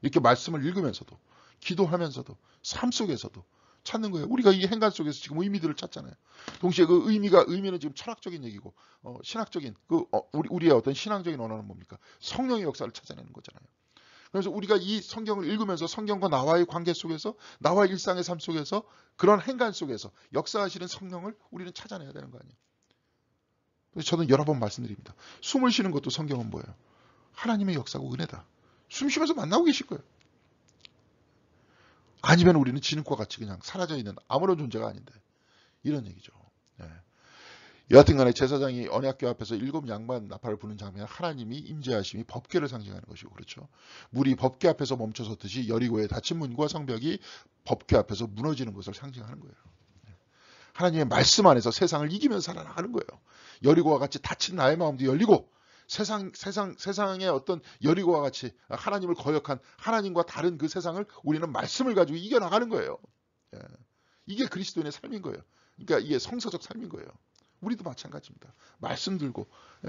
이렇게 말씀을 읽으면서도 기도하면서도 삶 속에서도 찾는 거예요. 우리가 이 행간 속에서 지금 의미들을 찾잖아요. 동시에 그 의미는 지금 철학적인 얘기고 신학적인 우리의 어떤 신앙적인 언어는 뭡니까? 성령의 역사를 찾아내는 거잖아요. 그래서 우리가 이 성경을 읽으면서 성경과 나와의 관계 속에서 나와의 일상의 삶 속에서 그런 행간 속에서 역사하시는 성령을 우리는 찾아내야 되는 거 아니에요. 그래서 저는 여러 번 말씀드립니다. 숨을 쉬는 것도 성경은 뭐예요? 하나님의 역사고 은혜다. 숨 쉬면서 만나고 계실 거예요. 아니면 우리는 진흙과 같이 그냥 사라져 있는 아무런 존재가 아닌데 이런 얘기죠. 여하튼간에 제사장이 언약궤 앞에서 7 양반 나팔을 부는 장면, 하나님이 임재하심이 법궤를 상징하는 것이고 그렇죠. 물이 법궤 앞에서 멈춰섰듯이 여리고의 닫힌 문과 성벽이 법궤 앞에서 무너지는 것을 상징하는 거예요. 하나님의 말씀 안에서 세상을 이기면서 살아나가는 거예요. 여리고와 같이 닫힌 나의 마음도 열리고 세상의 어떤 여리고와 같이 하나님을 거역한 하나님과 다른 그 세상을 우리는 말씀을 가지고 이겨나가는 거예요. 이게 그리스도인의 삶인 거예요. 그러니까 이게 성서적 삶인 거예요. 우리도 마찬가지입니다. 말씀 들고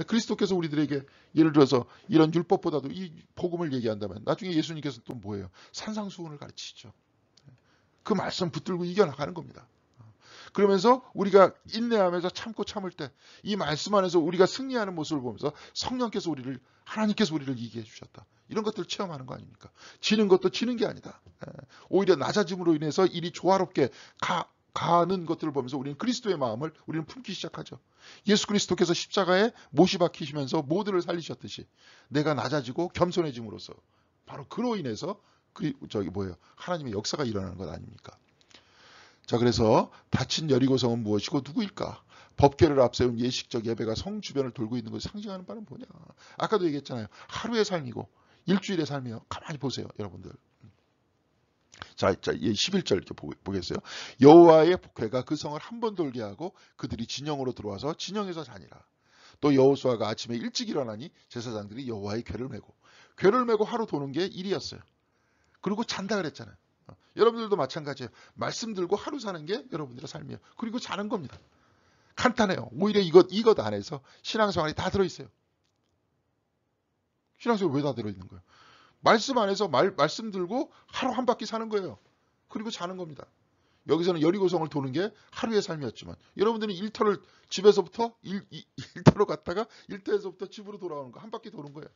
그리스도께서 우리들에게 예를 들어서 이런 율법보다도 이 복음을 얘기한다면 나중에 예수님께서 또 뭐예요? 산상수훈을 가르치시죠. 그 말씀 붙들고 이겨나가는 겁니다. 그러면서 우리가 인내하면서 참고 참을 때 이 말씀 안에서 우리가 승리하는 모습을 보면서 성령께서 하나님께서 우리를 이기게 해주셨다. 이런 것들을 체험하는 거 아닙니까? 지는 것도 지는 게 아니다. 오히려 낮아짐으로 인해서 일이 조화롭게 가는 것들을 보면서 우리는 그리스도의 마음을 우리는 품기 시작하죠. 예수 그리스도께서 십자가에 못이 박히시면서 모두를 살리셨듯이 내가 낮아지고 겸손해짐으로써 바로 그로 인해서 하나님의 역사가 일어나는 것 아닙니까? 자, 그래서 닫힌 여리고성은 무엇이고 누구일까? 법궤를 앞세운 예식적 예배가 성 주변을 돌고 있는 것을 상징하는 바는 뭐냐? 아까도 얘기했잖아요. 하루의 삶이고 일주일의 삶이에요. 가만히 보세요, 여러분들. 자, 11절 이렇게 보겠어요. 여호와의 궤가 그 성을 한 번 돌게 하고 그들이 진영으로 들어와서 진영에서 자니라. 또 여호수아가 아침에 일찍 일어나니 제사장들이 여호와의 궤를 메고 하루 도는 게 일이었어요. 그리고 잔다 그랬잖아요. 여러분들도 마찬가지예요. 말씀 들고 하루 사는 게 여러분들의 삶이에요. 그리고 자는 겁니다. 간단해요. 오히려 이것 안에서 신앙생활이 다 들어있어요. 신앙생활 왜 다 들어있는 거예요? 말씀 안에서 말씀 들고 하루 한 바퀴 사는 거예요. 그리고 자는 겁니다. 여기서는 여리고성을 도는 게 하루의 삶이었지만 여러분들은 일터를 집에서부터 일터로 갔다가 일터에서부터 집으로 돌아오는 거 한 바퀴 도는 거예요.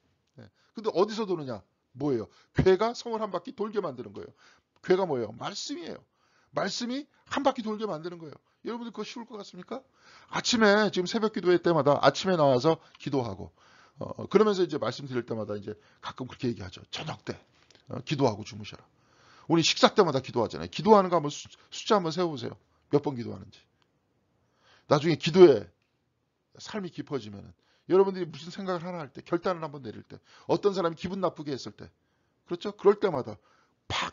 근데 어디서 도느냐? 뭐예요? 궤가 성을 한 바퀴 돌게 만드는 거예요. 궤가 뭐예요? 말씀이에요. 말씀이 한 바퀴 돌게 만드는 거예요. 여러분들 그거 쉬울 것 같습니까? 아침에 지금 새벽 기도회 때마다 아침에 나와서 기도하고 그러면서 이제 말씀 드릴 때마다 이제 가끔 그렇게 얘기하죠. 저녁 때 기도하고 주무셔라. 우리 식사 때마다 기도하잖아요. 기도하는 거 한번 숫자 한번 세워보세요. 몇 번 기도하는지. 나중에 기도에 삶이 깊어지면 여러분들이 무슨 생각을 하나 할 때, 결단을 한번 내릴 때, 어떤 사람이 기분 나쁘게 했을 때, 그렇죠? 그럴 때마다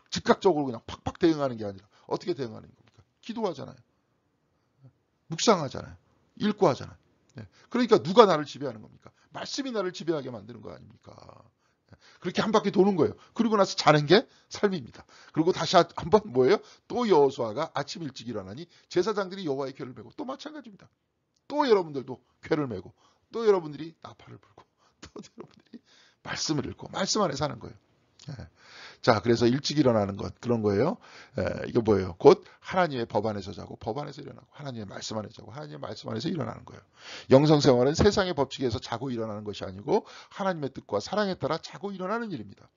즉각적으로 그냥 팍팍 대응하는 게 아니라 어떻게 대응하는 겁니까? 기도하잖아요. 묵상하잖아요. 읽고 하잖아요. 그러니까 누가 나를 지배하는 겁니까? 말씀이 나를 지배하게 만드는 거 아닙니까? 그렇게 한 바퀴 도는 거예요. 그리고 나서 자는 게 삶입니다. 그리고 다시 한번 뭐예요? 또 여호수아가 아침 일찍 일어나니 제사장들이 여호와의 궤를 메고 또 마찬가지입니다. 또 여러분들도 궤를 메고 또 여러분들이 나팔을 불고 또 여러분들이 말씀을 읽고 말씀 안에 사는 거예요. 자, 그래서 일찍 일어나는 것 그런 거예요. 이게 뭐예요? 곧 하나님의 법 안에서 자고 법 안에서 일어나고 하나님의 말씀 안에서 자고 하나님의 말씀 안에서 일어나는 거예요. 영성생활은 세상의 법칙에서 자고 일어나는 것이 아니고 하나님의 뜻과 사랑에 따라 자고 일어나는 일입니다.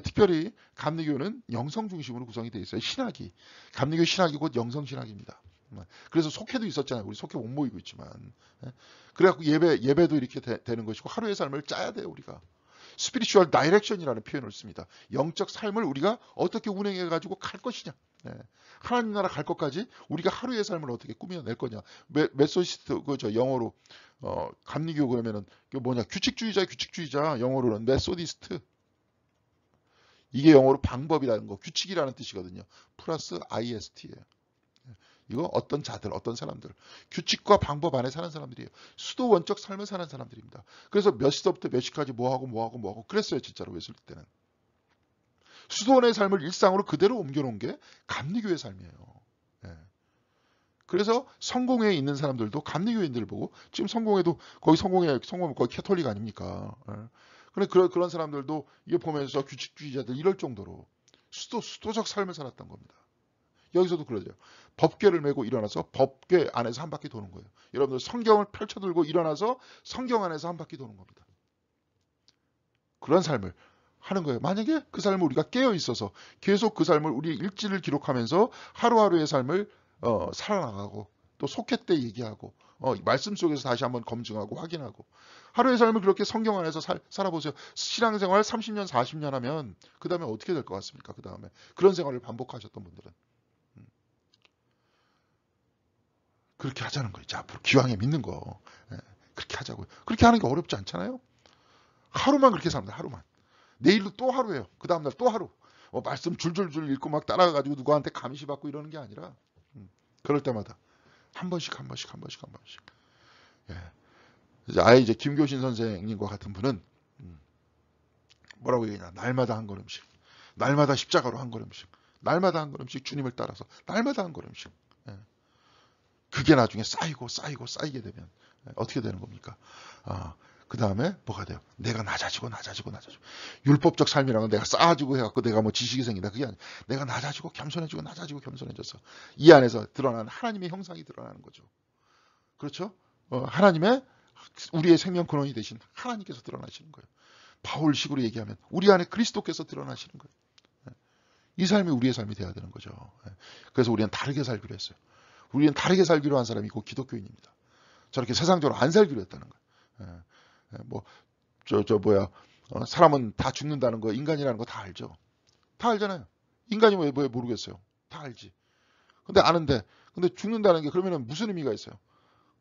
특별히 감리교는 영성 중심으로 구성이 되어 있어요. 감리교 신학이 곧 영성 신학입니다. 그래서 속회도 있었잖아요. 우리 속회 못 모이고 있지만. 그래갖고 예배도 이렇게 되는 것이고 하루의 삶을 짜야 돼요. 우리가. 스피리추얼 다이렉션이라는 표현을 씁니다. 영적 삶을 우리가 어떻게 운행해 가지고 갈 것이냐. 하나님 나라 갈 것까지 우리가 하루의 삶을 어떻게 꾸며낼 거냐. 메소디스트 그저 영어로 감리교 그러면은 그 뭐냐 규칙주의자 영어로는 메소디스트. 이게 영어로 방법이라는 거, 규칙이라는 뜻이거든요. 플러스 IST예요. 이거 어떤 자들, 어떤 사람들, 규칙과 방법 안에 사는 사람들이에요. 수도 원적 삶을 사는 사람들입니다. 그래서 몇 시부터 몇 시까지 뭐 하고 그랬어요. 진짜로 웨슬리 때는. 수도원의 삶을 일상으로 그대로 옮겨놓은 게 감리교의 삶이에요. 그래서 성공회에 있는 사람들도 감리교인들을 보고 지금 성공회도 거기 성공하면 거기 캐톨릭 아닙니까? 그런 사람들도 이게 보면서 규칙주의자들 이럴 정도로 수도적 삶을 살았던 겁니다. 여기서도 그러죠. 법궤를 메고 일어나서 법궤 안에서 한 바퀴 도는 거예요. 여러분들 성경을 펼쳐들고 일어나서 성경 안에서 한 바퀴 도는 겁니다. 그런 삶을 하는 거예요. 만약에 그 삶을 우리가 깨어 있어서 계속 그 삶을 우리 일지를 기록하면서 하루하루의 삶을 살아나가고 또 속회 때 얘기하고 말씀 속에서 다시 한번 검증하고 확인하고 하루의 삶을 그렇게 성경 안에서 살아보세요. 신앙생활 30년 40년 하면 그 다음에 어떻게 될 것 같습니까? 그 다음에 그런 생활을 반복하셨던 분들은 그렇게 하자는 거예요. 자, 앞으로 기왕에 믿는 거 그렇게 하자고요. 그렇게 하는 게 어렵지 않잖아요. 하루만 그렇게 삽니다. 하루만. 내일도 또 하루예요. 그 다음날 또 하루. 말씀 줄줄줄 읽고 막 따라가가지고 누구한테 감시받고 이러는 게 아니라 그럴 때마다 한 번씩. 예. 이제 김교신 선생님과 같은 분은 뭐라고 얘기하냐. 날마다 한 걸음씩. 날마다 십자가로 한 걸음씩. 날마다 한 걸음씩 주님을 따라서. 날마다 한 걸음씩. 예. 그게 나중에 쌓이게 되면 어떻게 되는 겁니까? 그 다음에 뭐가 돼요? 내가 낮아지고. 율법적 삶이라는 건 내가 쌓아지고 해갖고 내가 뭐 지식이 생긴다. 그게 아니에요. 내가 낮아지고 겸손해져서 이 안에서 드러나는 하나님의 형상이 드러나는 거죠. 그렇죠? 하나님의 우리의 생명 근원이 되신 하나님께서 드러나시는 거예요. 바울식으로 얘기하면 우리 안에 그리스도께서 드러나시는 거예요. 이 삶이 우리의 삶이 돼야 되는 거죠. 그래서 우리는 다르게 살기로 했어요. 우리는 다르게 살기로 한 사람이 곧 기독교인입니다. 저렇게 세상적으로 안 살기로 했다는 거예요. 사람은 다 죽는다는 거, 인간이라는 거 다 알죠. 다 알잖아요. 인간이 왜 모르겠어요. 다 알지. 근데 아는데, 근데 죽는다는 게 그러면은 무슨 의미가 있어요?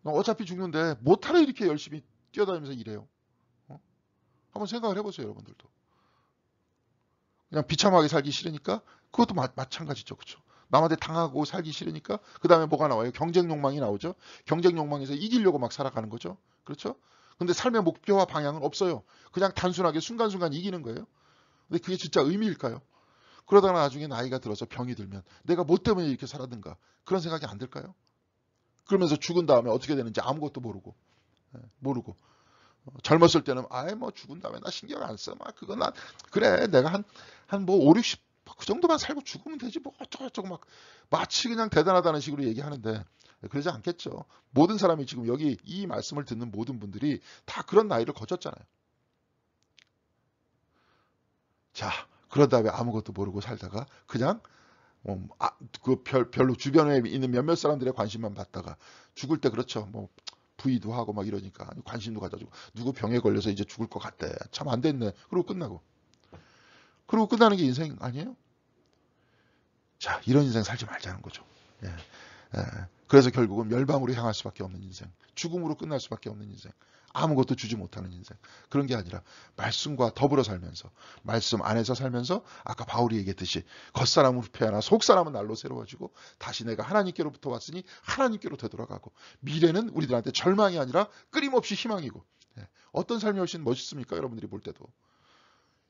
어차피 죽는데 못하러 이렇게 열심히 뛰어다니면서 일해요. 한번 생각을 해보세요, 여러분들도. 그냥 비참하게 살기 싫으니까 그것도 마찬가지죠, 그렇죠? 남한테 당하고 살기 싫으니까 그 다음에 뭐가 나와요? 경쟁 욕망이 나오죠. 경쟁 욕망에서 이기려고 막 살아가는 거죠. 그렇죠? 근데 삶의 목표와 방향은 없어요. 그냥 단순하게 순간순간 이기는 거예요. 근데 그게 진짜 의미일까요? 그러다가 나중에 나이가 들어서 병이 들면 내가 뭐 때문에 이렇게 살았는가 그런 생각이 안 들까요? 그러면서 죽은 다음에 어떻게 되는지 아무것도 모르고 젊었을 때는 뭐 죽은 다음에 나 신경 안 써. 막 그거 난 그래 내가 한 뭐 5, 60 그 정도만 살고 죽으면 되지 뭐 어쩌고저쩌고 막 마치 그냥 대단하다는 식으로 얘기하는데 그러지 않겠죠. 모든 사람이 지금 여기 이 말씀을 듣는 모든 분들이 다 그런 나이를 거쳤잖아요. 자, 그런 다음에 아무것도 모르고 살다가 그냥 별로 주변에 있는 몇몇 사람들의 관심만 받다가 죽을 때 그렇죠. 뭐 부의도 하고 막 이러니까 관심도 가져주고 누구 병에 걸려서 이제 죽을 것 같대. 참 안 됐네. 그러고 끝나는 게 인생 아니에요? 자, 이런 인생 살지 말자는 거죠. 예. 그래서 결국은 멸망으로 향할 수밖에 없는 인생, 죽음으로 끝날 수밖에 없는 인생, 아무것도 주지 못하는 인생. 그런 게 아니라 말씀과 더불어 살면서 말씀 안에서 살면서 아까 바울이 얘기했듯이 겉사람은 후패하나 속사람은 날로 새로워지고 다시 내가 하나님께로부터 왔으니 하나님께로 되돌아가고 미래는 우리들한테 절망이 아니라 끊임없이 희망이고 어떤 삶이 훨씬 멋있습니까? 여러분들이 볼 때도.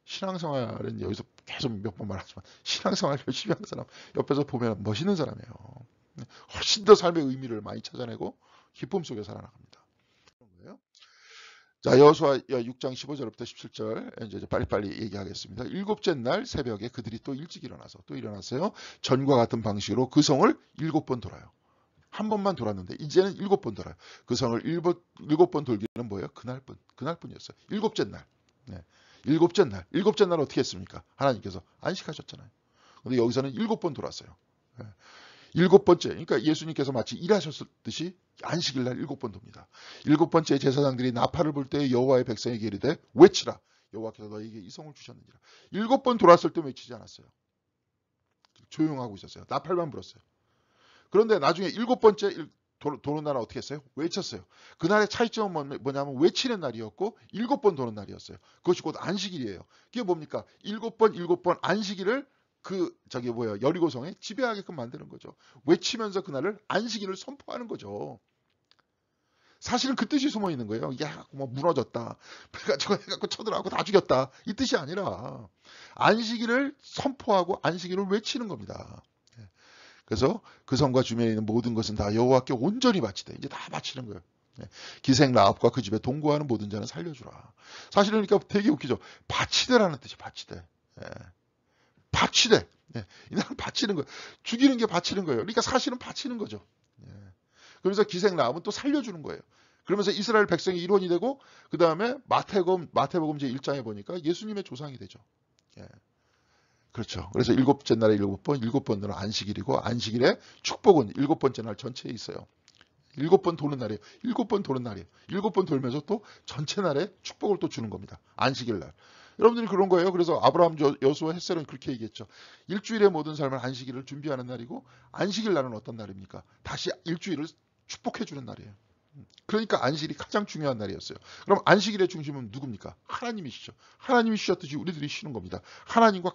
신앙생활은 여기서 계속 몇 번 말하지만 신앙생활 열심히 하는 사람 옆에서 보면 멋있는 사람이에요. 훨씬 더 삶의 의미를 많이 찾아내고 기쁨 속에 살아나갑니다. 그런 거예요. 자, 여호수아 6장 15절부터 17절 이제 빨리빨리 얘기하겠습니다. 일곱째 날 새벽에 그들이 또 일찍 일어났어요. 전과 같은 방식으로 그 성을 7번 돌아요. 한 번만 돌았는데 이제는 7번 돌아요. 그 성을 7번 돌기는 뭐예요? 그날뿐이었어요. 일곱째 날. 네. 일곱째 날 어떻게 했습니까? 하나님께서 안식하셨잖아요. 근데 여기서는 7번 돌았어요. 일곱 번째, 그러니까 예수님께서 마치 일하셨듯이 안식일 날 일곱 번 돕니다. 일곱 번째 제사장들이 나팔을 불 때 여호와의 백성에게 이르되 외치라. 여호와께서 너희에게 이 성을 주셨느니라. 일곱 번 돌았을 때 외치지 않았어요. 조용하고 있었어요. 나팔만 불었어요. 그런데 나중에 일곱 번째 도는 날은 어떻게 했어요? 외쳤어요. 그날의 차이점은 뭐냐면 외치는 날이었고 일곱 번 도는 날이었어요. 그것이 곧 안식일이에요. 그게 뭡니까? 일곱 번 안식일을 여리고성에 지배하게끔 만드는 거죠. 외치면서 그날을 안식일을 선포하는 거죠. 사실은 그 뜻이 숨어 있는 거예요. 야, 뭐 무너졌다. 해갖고 쳐들어가고 다 죽였다. 이 뜻이 아니라 안식일을 선포하고 안식일을 외치는 겁니다. 그래서 그 성과 주변에 있는 모든 것은 다 여호와께 온전히 바치되 이제 다 바치는 거예요. 기생 라합과 그 집에 동거하는 모든 자는 살려주라. 사실은 그러니까 되게 웃기죠. 바치되라는 뜻이 바치되. 바치되. 이날 바치는 거예요. 죽이는 게 바치는 거예요. 그러니까 사실은 바치는 거죠. 그러면서 기생 라합은 또 살려주는 거예요. 그러면서 이스라엘 백성이 일원이 되고 그 다음에 마태복음 제1장에 보니까 예수님의 조상이 되죠. 그렇죠. 그래서 일곱째 날에 일곱 번은 안식일이고 안식일의 축복은 일곱 번째 날 전체에 있어요. 일곱 번 도는 날이에요. 일곱 번 돌면서 또 전체 날에 축복을 또 주는 겁니다. 안식일 날. 여러분들이 그런 거예요. 그래서 아브라함, 여수와 헷셀은 그렇게 얘기했죠. 일주일의 모든 삶을 안식일을 준비하는 날이고 안식일 날은 어떤 날입니까? 다시 일주일을 축복해 주는 날이에요. 그러니까 안식일이 가장 중요한 날이었어요. 그럼 안식일의 중심은 누굽니까? 하나님이시죠. 하나님이 쉬셨듯이 우리들이 쉬는 겁니다. 하나님과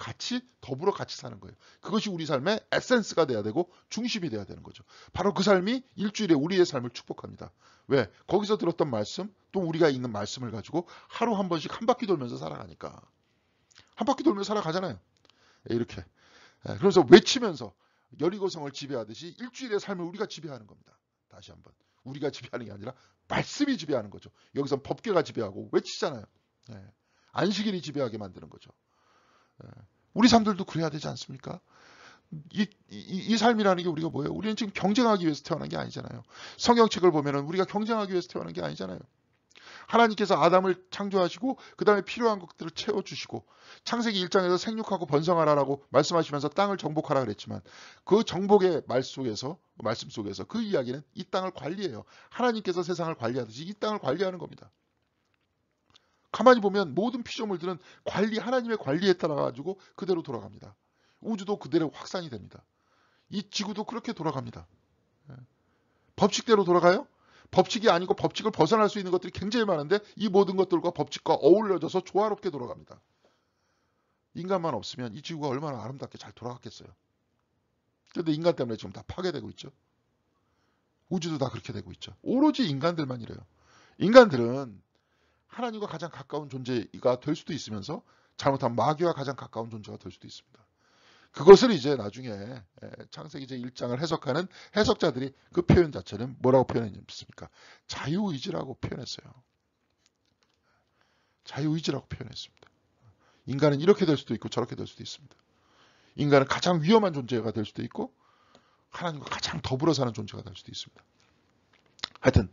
더불어 같이 사는 거예요. 그것이 우리 삶의 에센스가 돼야 되고 중심이 돼야 되는 거죠. 바로 그 삶이 일주일에 우리의 삶을 축복합니다. 왜? 거기서 들었던 말씀, 또 우리가 읽는 말씀을 가지고 하루 한 번씩 한 바퀴 돌면서 살아가니까. 한 바퀴 돌면서 살아가잖아요. 이렇게. 그래서 외치면서 여리고성을 지배하듯이 일주일의 삶을 우리가 지배하는 겁니다. 다시 한번. 우리가 지배하는 게 아니라 말씀이 지배하는 거죠. 여기서 법계가 지배하고 외치잖아요. 안식일이 지배하게 만드는 거죠. 우리 삶들도 그래야 되지 않습니까? 이 삶이라는 게 우리가 뭐예요? 우리는 지금 경쟁하기 위해서 태어난 게 아니잖아요. 성경책을 보면은 우리가 경쟁하기 위해서 태어난 게 아니잖아요. 하나님께서 아담을 창조하시고 그 다음에 필요한 것들을 채워주시고 창세기 1장에서 생육하고 번성하라라고 말씀하시면서 땅을 정복하라 그랬지만 그 정복의 말씀 속에서 그 이야기는 이 땅을 관리해요. 하나님께서 세상을 관리하듯이 이 땅을 관리하는 겁니다. 가만히 보면 모든 피조물들은 하나님의 관리에 따라 가지고 그대로 돌아갑니다. 우주도 그대로 확산이 됩니다. 이 지구도 그렇게 돌아갑니다. 법칙대로 돌아가요? 법칙이 아니고 법칙을 벗어날 수 있는 것들이 굉장히 많은데 이 모든 것들과 법칙과 어울려져서 조화롭게 돌아갑니다. 인간만 없으면 이 지구가 얼마나 아름답게 잘 돌아갔겠어요. 그런데 인간 때문에 지금 다 파괴되고 있죠. 우주도 다 그렇게 되고 있죠. 오로지 인간들만 이래요. 인간들은 하나님과 가장 가까운 존재가 될 수도 있으면서 잘못하면 마귀와 가장 가까운 존재가 될 수도 있습니다. 그것을 이제 나중에 창세기 제1장을 해석하는 해석자들이 그 표현 자체는 뭐라고 표현했습니까? 자유의지라고 표현했어요. 자유의지라고 표현했습니다. 인간은 이렇게 될 수도 있고 저렇게 될 수도 있습니다. 인간은 가장 위험한 존재가 될 수도 있고 하나님과 가장 더불어 사는 존재가 될 수도 있습니다. 하여튼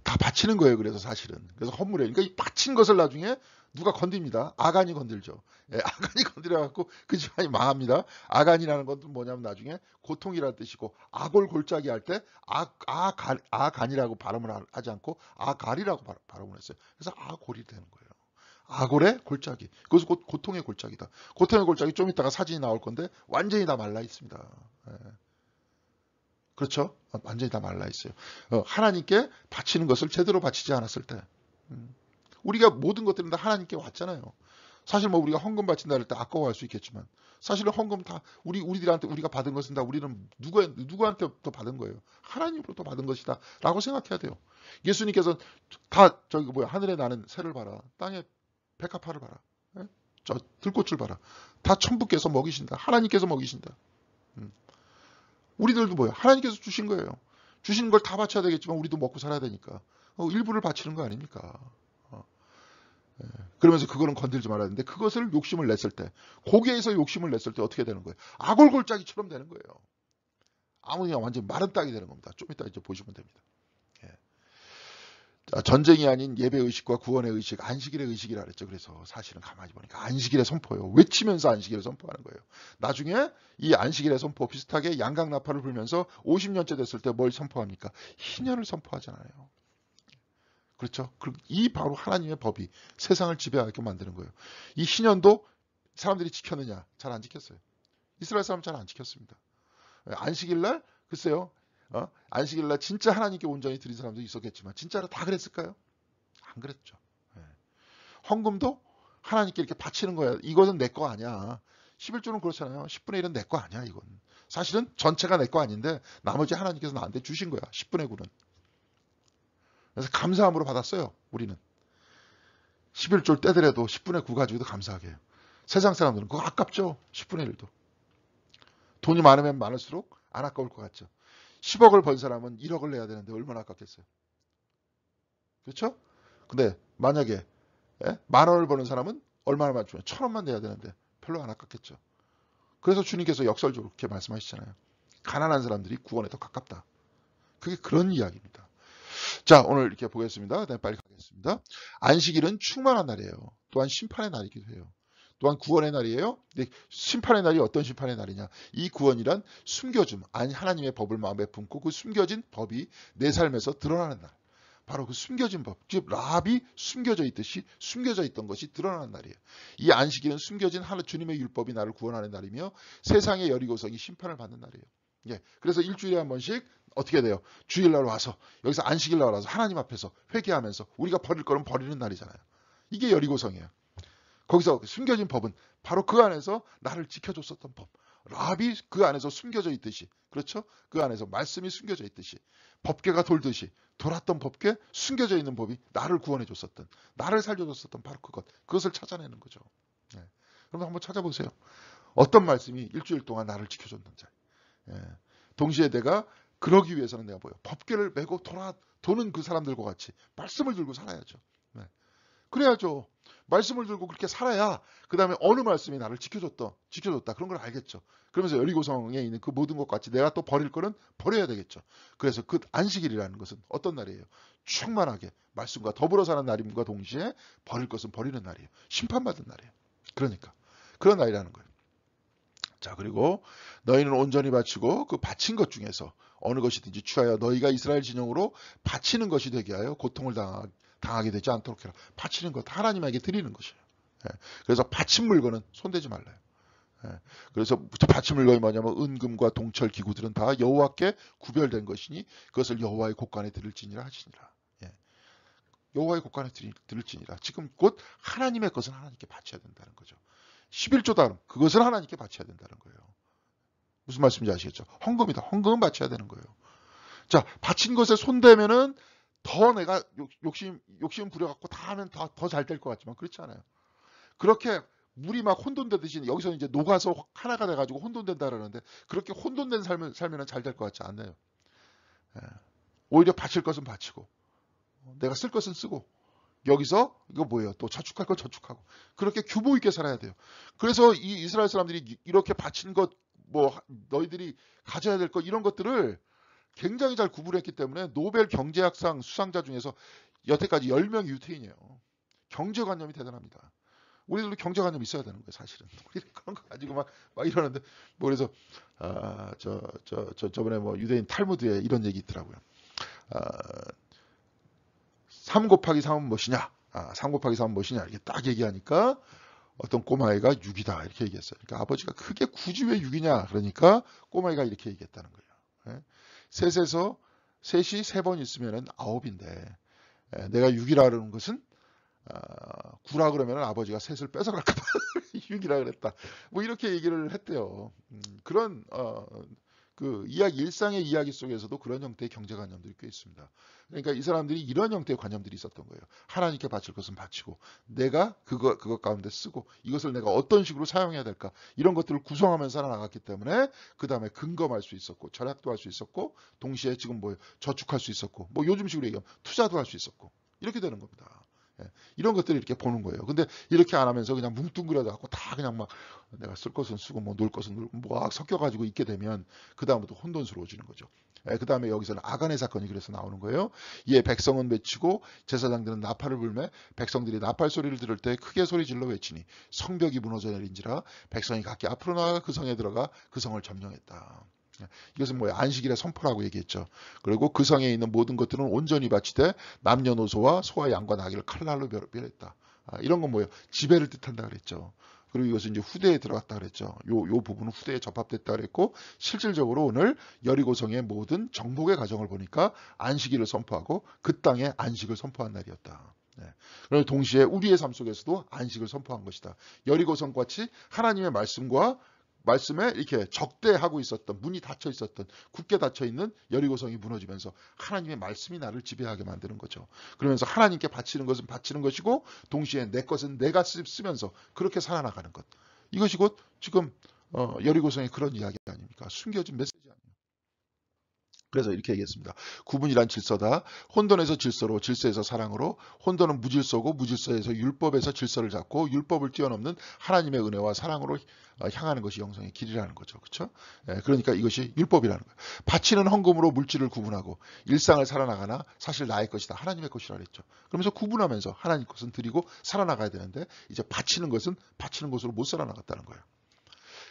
다 바치는 거예요. 그래서 사실은. 그래서 헌물이에요. 그러니까 이 바친 것을 나중에 누가 건듭니다. 아간이 건들죠. 아간이 건드려갖고 그 집안이 망합니다. 아간이라는 건 뭐냐면 나중에 고통이라는 뜻이고 아골 골짜기 할 때 아간이라고 발음을 하지 않고 아갈이라고 발음을 했어요. 그래서 아골이 되는 거예요. 아골의 골짜기. 그것은 곧 고통의 골짜기다. 고통의 골짜기 좀 이따가 사진이 나올 건데 완전히 다 말라 있습니다. 그렇죠? 완전히 다 말라 있어요. 하나님께 바치는 것을 제대로 바치지 않았을 때. 우리가 모든 것들은 다 하나님께 왔잖아요. 사실 뭐 우리가 헌금 바친다 할 때 아까워할 수 있겠지만 사실은 헌금 다 우리들한테 우리가 받은 것은 다 우리는 누구한테부터 받은 거예요. 하나님으로부터 받은 것이다 라고 생각해야 돼요. 예수님께서 다 하늘에 나는 새를 봐라. 땅에 백합화를 봐라. 저 들꽃을 봐라. 다 천부께서 먹이신다. 하나님께서 먹이신다. 우리들도 뭐예요? 하나님께서 주신 거예요. 주시는 걸 다 바쳐야 되겠지만 우리도 먹고 살아야 되니까 일부를 바치는 거 아닙니까? 그러면서 그거는 건들지 말아야 되는데 그것을 욕심을 냈을 때 고개에서 욕심을 냈을 때 어떻게 되는 거예요? 아골골짜기처럼 되는 거예요. 그냥 완전 마른 땅이 되는 겁니다. 좀 이따 이제 보시면 됩니다. 전쟁이 아닌 예배의식과 구원의 의식, 안식일의 의식이라 그랬죠. 그래서 사실은 가만히 보니까 안식일의 선포예요. 외치면서 안식일을 선포하는 거예요. 나중에 이 안식일의 선포 비슷하게 양강나팔을 불면서 50년째 됐을 때 뭘 선포합니까? 희년을 선포하잖아요. 그렇죠? 이 바로 하나님의 법이 세상을 지배하게 만드는 거예요. 이 희년도 사람들이 지켰느냐? 잘 안 지켰어요. 이스라엘 사람 잘 안 지켰습니다. 안식일날 글쎄요. 안식일날 진짜 하나님께 온전히 드린 사람도 있었겠지만 진짜로 다 그랬을까요? 안 그랬죠. 예. 헌금도 하나님께 이렇게 바치는 거야. 이것은 내 거 아니야. 11조는 그렇잖아요. 10분의 1은 내 거 아니야. 이건 사실은 전체가 내 거 아닌데 나머지 하나님께서 나한테 주신 거야. 10분의 9는. 그래서 감사함으로 받았어요. 우리는 11조를 떼더라도 10분의 9 가지고도 감사하게 해요. 세상 사람들은 그거 아깝죠. 10분의 1도. 돈이 많으면 많을수록 안 아까울 것 같죠. 10억을 번 사람은 1억을 내야 되는데 얼마나 아깝겠어요. 그렇죠? 근데 만약에 10,000원을 버는 사람은 얼마나 주면 1,000원만 내야 되는데 별로 안 아깝겠죠. 그래서 주님께서 역설적으로 그렇게 말씀하시잖아요. 가난한 사람들이 구원에 더 가깝다. 그게 그런 이야기입니다. 자, 오늘 이렇게 보겠습니다. 네, 빨리 가겠습니다. 안식일은 충만한 날이에요. 또한 심판의 날이기도 해요. 또한 구원의 날이에요. 근데 심판의 날이 어떤 심판의 날이냐? 이 구원이란 숨겨줌, 아니 하나님의 법을 마음에 품고 그 숨겨진 법이 내 삶에서 드러나는 날. 바로 그 숨겨진 법, 즉 라합이 숨겨져 있듯이 숨겨져 있던 것이 드러나는 날이에요. 이 안식일은 숨겨진 하나님 주님의 율법이 나를 구원하는 날이며 세상의 여리고성이 심판을 받는 날이에요. 예, 그래서 일주일에 한 번씩 어떻게 돼요? 주일날 와서 여기서 안식일날 와서 하나님 앞에서 회개하면서 우리가 버릴 거는 버리는 날이잖아요. 이게 여리고성이에요. 거기서 숨겨진 법은 바로 그 안에서 나를 지켜줬었던 법. 라합이 그 안에서 숨겨져 있듯이, 그렇죠? 그 안에서 말씀이 숨겨져 있듯이, 법궤가 돌듯이 돌았던 법궤, 숨겨져 있는 법이 나를 구원해 줬었던, 나를 살려줬었던 바로 그것을 찾아내는 거죠. 네. 그럼 한번 찾아보세요. 어떤 말씀이 일주일 동안 나를 지켜줬는지. 예. 동시에 내가 그러기 위해서는 내가 뭐예요? 법궤를 메고 도는 그 사람들과 같이 말씀을 들고 살아야죠. 네. 그래야죠. 말씀을 들고 그렇게 살아야 그 다음에 어느 말씀이 나를 지켜줬다 그런 걸 알겠죠. 그러면서 여리고성에 있는 그 모든 것 같이 내가 또 버릴 거는 버려야 되겠죠. 그래서 그 안식일이라는 것은 어떤 날이에요? 충만하게 말씀과 더불어 사는 날임과 동시에 버릴 것은 버리는 날이에요. 심판받은 날이에요. 그러니까 그런 날이라는 거예요. 자, 그리고 너희는 온전히 바치고 그 바친 것 중에서 어느 것이든지 취하여 너희가 이스라엘 진영으로 바치는 것이 되게 하여 고통을 당하게 되지 않도록 해라. 바치는 것 하나님에게 드리는 것이에요. 예. 그래서 바친 물건은 손대지 말라요. 예. 그래서 바친 물건이 뭐냐면 은금과 동철 기구들은 다 여호와께 구별된 것이니 그것을 여호와의 곳간에 드릴지니라 하시니라. 예. 여호와의 곳간에 드릴지니라. 지금 곧 하나님의 것은 하나님께 바쳐야 된다는 거죠. 11조 다름 그것을 하나님께 바쳐야 된다는 거예요. 무슨 말씀인지 아시겠죠? 헌금이다. 헌금은 바쳐야 되는 거예요. 자, 바친 것에 손대면은 더 내가 욕심 부려갖고 다 하면 더 잘 될 것 같지만 그렇지 않아요. 그렇게 물이 막 혼돈되듯이 여기서 이제 녹아서 하나가 돼가지고 혼돈된다 그러는데 그렇게 혼돈된 삶을 살면 잘 될 것 같지 않아요. 예. 오히려 바칠 것은 바치고 내가 쓸 것은 쓰고 여기서 이거 뭐예요? 또 저축할 건 저축하고 그렇게 규모 있게 살아야 돼요. 그래서 이 이스라엘 사람들이 이렇게 바친 것, 뭐 너희들이 가져야 될 것 이런 것들을 굉장히 잘 구분했기 때문에 노벨 경제학상 수상자 중에서 여태까지 10명이 유태인이에요. 경제관념이 대단합니다. 우리들도 경제관념이 있어야 되는 거예요, 사실은. 우리 그런 거 가지고 막 이러는데, 뭐 그래서, 저번에 뭐 유대인 탈무드에 이런 얘기 있더라고요. 3 곱하기 3은 무엇이냐? 3 곱하기 3은 무엇이냐? 이렇게 딱 얘기하니까 어떤 꼬마애가 6이다. 이렇게 얘기했어요. 그러니까 아버지가 크게 굳이 왜 6이냐? 그러니까 꼬마애가 이렇게 얘기했다는 거예요. 셋에서 셋이 3번 있으면 9인데 내가 6이라 그러는 것은 9라 그러면 아버지가 셋을 뺏어갈까 봐 6이라 그랬다. 뭐 이렇게 얘기를 했대요. 그런 그 일상의 이야기 속에서도 그런 형태의 경제관념들이 꽤 있습니다. 그러니까 이 사람들이 이런 형태의 관념들이 있었던 거예요. 하나님께 바칠 것은 바치고 내가 그것 가운데 쓰고 이것을 내가 어떤 식으로 사용해야 될까 이런 것들을 구성하면서 살아나갔기 때문에 그 다음에 근검할 수 있었고 절약도 할 수 있었고 동시에 지금 뭐 저축할 수 있었고 뭐 요즘식으로 얘기하면 투자도 할 수 있었고 이렇게 되는 겁니다. 이런 것들을 이렇게 보는 거예요. 근데 이렇게 안 하면서 그냥 뭉뚱그려져 갖고 다 그냥 막 내가 쓸 것은 쓰고 뭐 놀 것은 놀고 막 섞여가지고 있게 되면 그 다음부터 혼돈스러워지는 거죠. 그 다음에 여기서는 아간의 사건이 그래서 나오는 거예요. 이에 백성은 외치고 제사장들은 나팔을 불매 백성들이 나팔 소리를 들을 때 크게 소리 질러 외치니 성벽이 무너져 내린지라 백성이 각기 앞으로 나가 그 성에 들어가 그 성을 점령했다. 이것은 뭐야? 안식일의 선포라고 얘기했죠. 그리고 그 성에 있는 모든 것들은 온전히 바치되 남녀노소와 소와 양과 나귀를 칼날로 멸했다. 이런 건 뭐예요? 지배를 뜻한다 그랬죠. 그리고 이것은 이제 후대에 들어갔다 그랬죠. 요 부분은 후대에 접합됐다 그랬고 실질적으로 오늘 여리고성의 모든 정복의 과정을 보니까 안식일을 선포하고 그 땅에 안식을 선포한 날이었다. 그리고 동시에 우리의 삶 속에서도 안식을 선포한 것이다. 여리고성 같이 하나님의 말씀에 이렇게 적대하고 있었던 문이 닫혀 있었던 굳게 닫혀 있는 여리고성이 무너지면서 하나님의 말씀이 나를 지배하게 만드는 거죠. 그러면서 하나님께 바치는 것은 바치는 것이고 동시에 내 것은 내가 쓰면서 그렇게 살아나가는 것. 이것이 곧 지금 여리고성의 그런 이야기 아닙니까? 숨겨진 메시지 아닙니까? 그래서 이렇게 얘기했습니다. 구분이란 질서다. 혼돈에서 질서로, 질서에서 사랑으로, 혼돈은 무질서고 무질서에서 율법에서 질서를 잡고 율법을 뛰어넘는 하나님의 은혜와 사랑으로 향하는 것이 영성의 길이라는 거죠. 그렇죠? 그러니까 이것이 율법이라는 거예요. 바치는 헌금으로 물질을 구분하고 일상을 살아나가나 사실 나의 것이다. 하나님의 것이라 그랬죠. 그러면서 구분하면서 하나님 것은 드리고 살아나가야 되는데 이제 바치는 것은 바치는 것으로 못 살아나갔다는 거예요.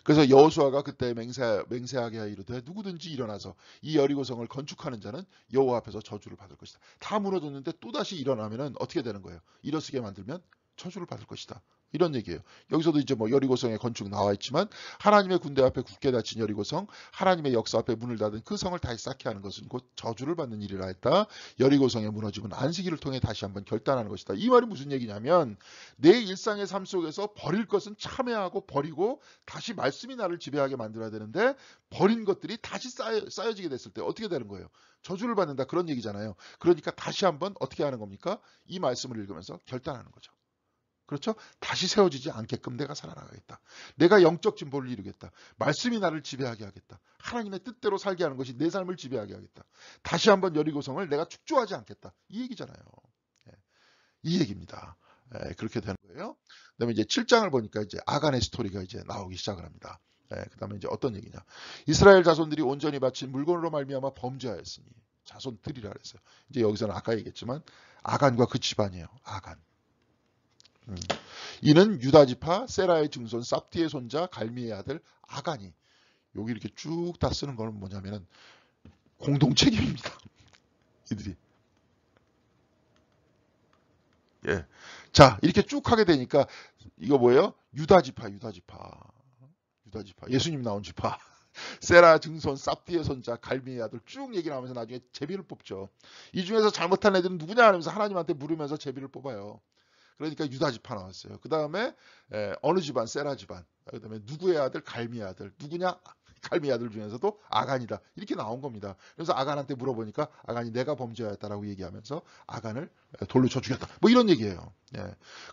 그래서 여호수아가 그때 맹세하게 하여 이르되 누구든지 일어나서 이 여리고성을 건축하는 자는 여호와 앞에서 저주를 받을 것이다. 다 무너졌는데 또다시 일어나면은 어떻게 되는 거예요? 일어서게 만들면 저주를 받을 것이다. 이런 얘기예요. 여기서도 이제 뭐 여리고성의 건축 나와 있지만 하나님의 군대 앞에 굳게 닫힌 여리고성, 하나님의 역사 앞에 문을 닫은 그 성을 다시 쌓게 하는 것은 곧 저주를 받는 일이라 했다. 여리고성의 무너짐은 안식일을 통해 다시 한번 결단하는 것이다. 이 말이 무슨 얘기냐면 내 일상의 삶 속에서 버릴 것은 참회하고 버리고 다시 말씀이 나를 지배하게 만들어야 되는데 버린 것들이 다시 쌓여지게 됐을 때 어떻게 되는 거예요? 저주를 받는다 그런 얘기잖아요. 그러니까 다시 한번 어떻게 하는 겁니까? 이 말씀을 읽으면서 결단하는 거죠. 그렇죠? 다시 세워지지 않게끔 내가 살아나가겠다. 내가 영적 진보를 이루겠다. 말씀이 나를 지배하게 하겠다. 하나님의 뜻대로 살게 하는 것이 내 삶을 지배하게 하겠다. 다시 한번 여리고성을 내가 축조하지 않겠다. 이 얘기잖아요. 이 얘기입니다. 그렇게 되는 거예요. 그다음에 이제 7장을 보니까 이제 아간의 스토리가 이제 나오기 시작을 합니다. 그다음에 이제 어떤 얘기냐? 이스라엘 자손들이 온전히 바친 물건으로 말미암아 범죄하였으니 자손들이라 그랬어요. 이제 여기서는 아까 얘기했지만 아간과 그 집안이에요. 아간. 이는 유다 지파 세라의 증손 삽디의 손자 갈미의 아들 아간이 여기 이렇게 쭉 다 쓰는 거는 뭐냐면은 공동 책임입니다. 이들이. 자, 이렇게 쭉 하게 되니까 이거 뭐예요? 유다 지파. 예수님 나온 지파. 세라 증손 삽디의 손자 갈미의 아들 쭉 얘기 나오면서 나중에 제비를 뽑죠. 이 중에서 잘못한 애들은 누구냐 하면서 하나님한테 물으면서 제비를 뽑아요. 그러니까 유다 지파 나왔어요. 그 다음에 어느 집안? 세라 집안. 그 다음에 누구의 아들? 갈미의 아들. 누구냐? 갈미의 아들 중에서도 아간이다. 이렇게 나온 겁니다. 그래서 아간한테 물어보니까 아간이 내가 범죄하였다라고 얘기하면서 아간을 돌로 쳐 죽였다. 뭐 이런 얘기예요.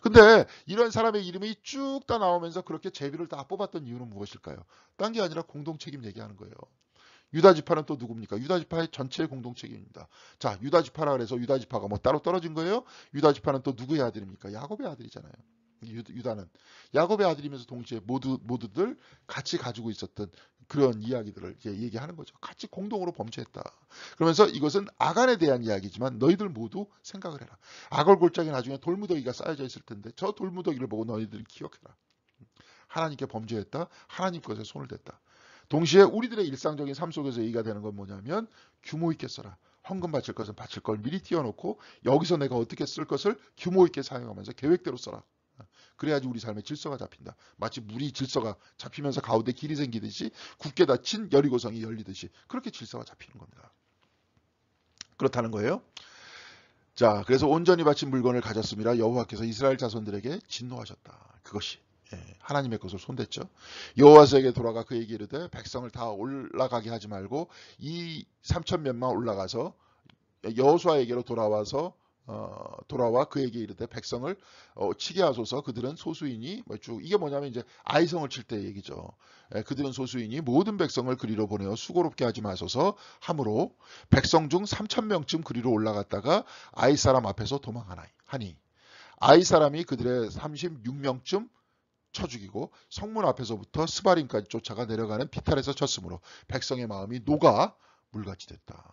근데 이런 사람의 이름이 쭉 다 나오면서 그렇게 제비를 다 뽑았던 이유는 무엇일까요? 딴 게 아니라 공동 책임 얘기하는 거예요. 유다 지파는 또 누굽니까? 유다 지파의 전체의 공동 책임입니다. 자, 유다 지파라 그래서 유다 지파가 뭐 따로 떨어진 거예요? 유다 지파는 또 누구의 아들입니까? 야곱의 아들이잖아요. 유다는 야곱의 아들이면서 동시에 모두들 같이 가지고 있었던 그런 이야기들을 이제 얘기하는 거죠. 같이 공동으로 범죄했다. 그러면서 이것은 아간에 대한 이야기지만 너희들 모두 생각을 해라. 아걸 골짜기 나중에 돌무더기가 쌓여져 있을 텐데 저 돌무더기를 보고 너희들 기억해라. 하나님께 범죄했다. 하나님 것에 손을 댔다. 동시에 우리들의 일상적인 삶 속에서 얘기가 되는 건 뭐냐면 규모 있게 써라. 헌금 바칠 것은 바칠 걸 미리 띄워놓고 여기서 내가 어떻게 쓸 것을 규모 있게 사용하면서 계획대로 써라. 그래야지 우리 삶에 질서가 잡힌다. 마치 물이 질서가 잡히면서 가운데 길이 생기듯이 굳게 닫힌 여리고성이 열리듯이 그렇게 질서가 잡히는 겁니다. 그렇다는 거예요. 자, 그래서 온전히 바친 물건을 가졌습니다. 여호와께서 이스라엘 자손들에게 진노하셨다. 그것이 하나님의 것을 손댔죠. 여호와에게 돌아가 그에게 이르되 백성을 다 올라가게 하지 말고 이 3,000몇만 올라가서 여호수아에게로 돌아와 그에게 이르되 백성을 치게 하소서. 그들은 소수이니 이게 뭐냐면 이제 아이성을 칠 때 얘기죠. 그들은 소수이니 모든 백성을 그리로 보내어 수고롭게 하지 마소서 하므로 백성 중 3,000명쯤 그리로 올라갔다가 아이 사람 앞에서 도망하니 아이 사람이 그들의 36명쯤 쳐 죽이고 성문 앞에서부터 스바림까지 쫓아가 내려가는 비탈에서 쳤으므로 백성의 마음이 녹아 물같이 됐다.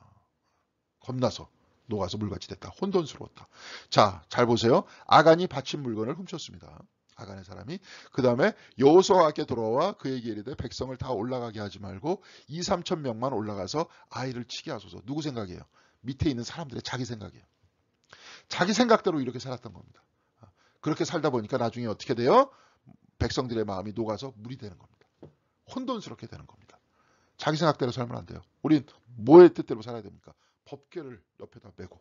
겁나서 녹아서 물같이 됐다. 혼돈스러웠다. 자, 잘 보세요. 아간이 바친 물건을 훔쳤습니다. 아간의 사람이. 그 다음에 여호수아께 돌아와 그에게 이르되 백성을 다 올라가게 하지 말고 2, 3천 명만 올라가서 아이를 치게 하소서. 누구 생각이에요? 밑에 있는 사람들의 자기 생각이에요. 자기 생각대로 이렇게 살았던 겁니다. 그렇게 살다 보니까 나중에 어떻게 돼요? 백성들의 마음이 녹아서 물이 되는 겁니다. 혼돈스럽게 되는 겁니다. 자기 생각대로 살면 안 돼요. 우린 뭐의 뜻대로 살아야 됩니까? 법궤를 옆에다 메고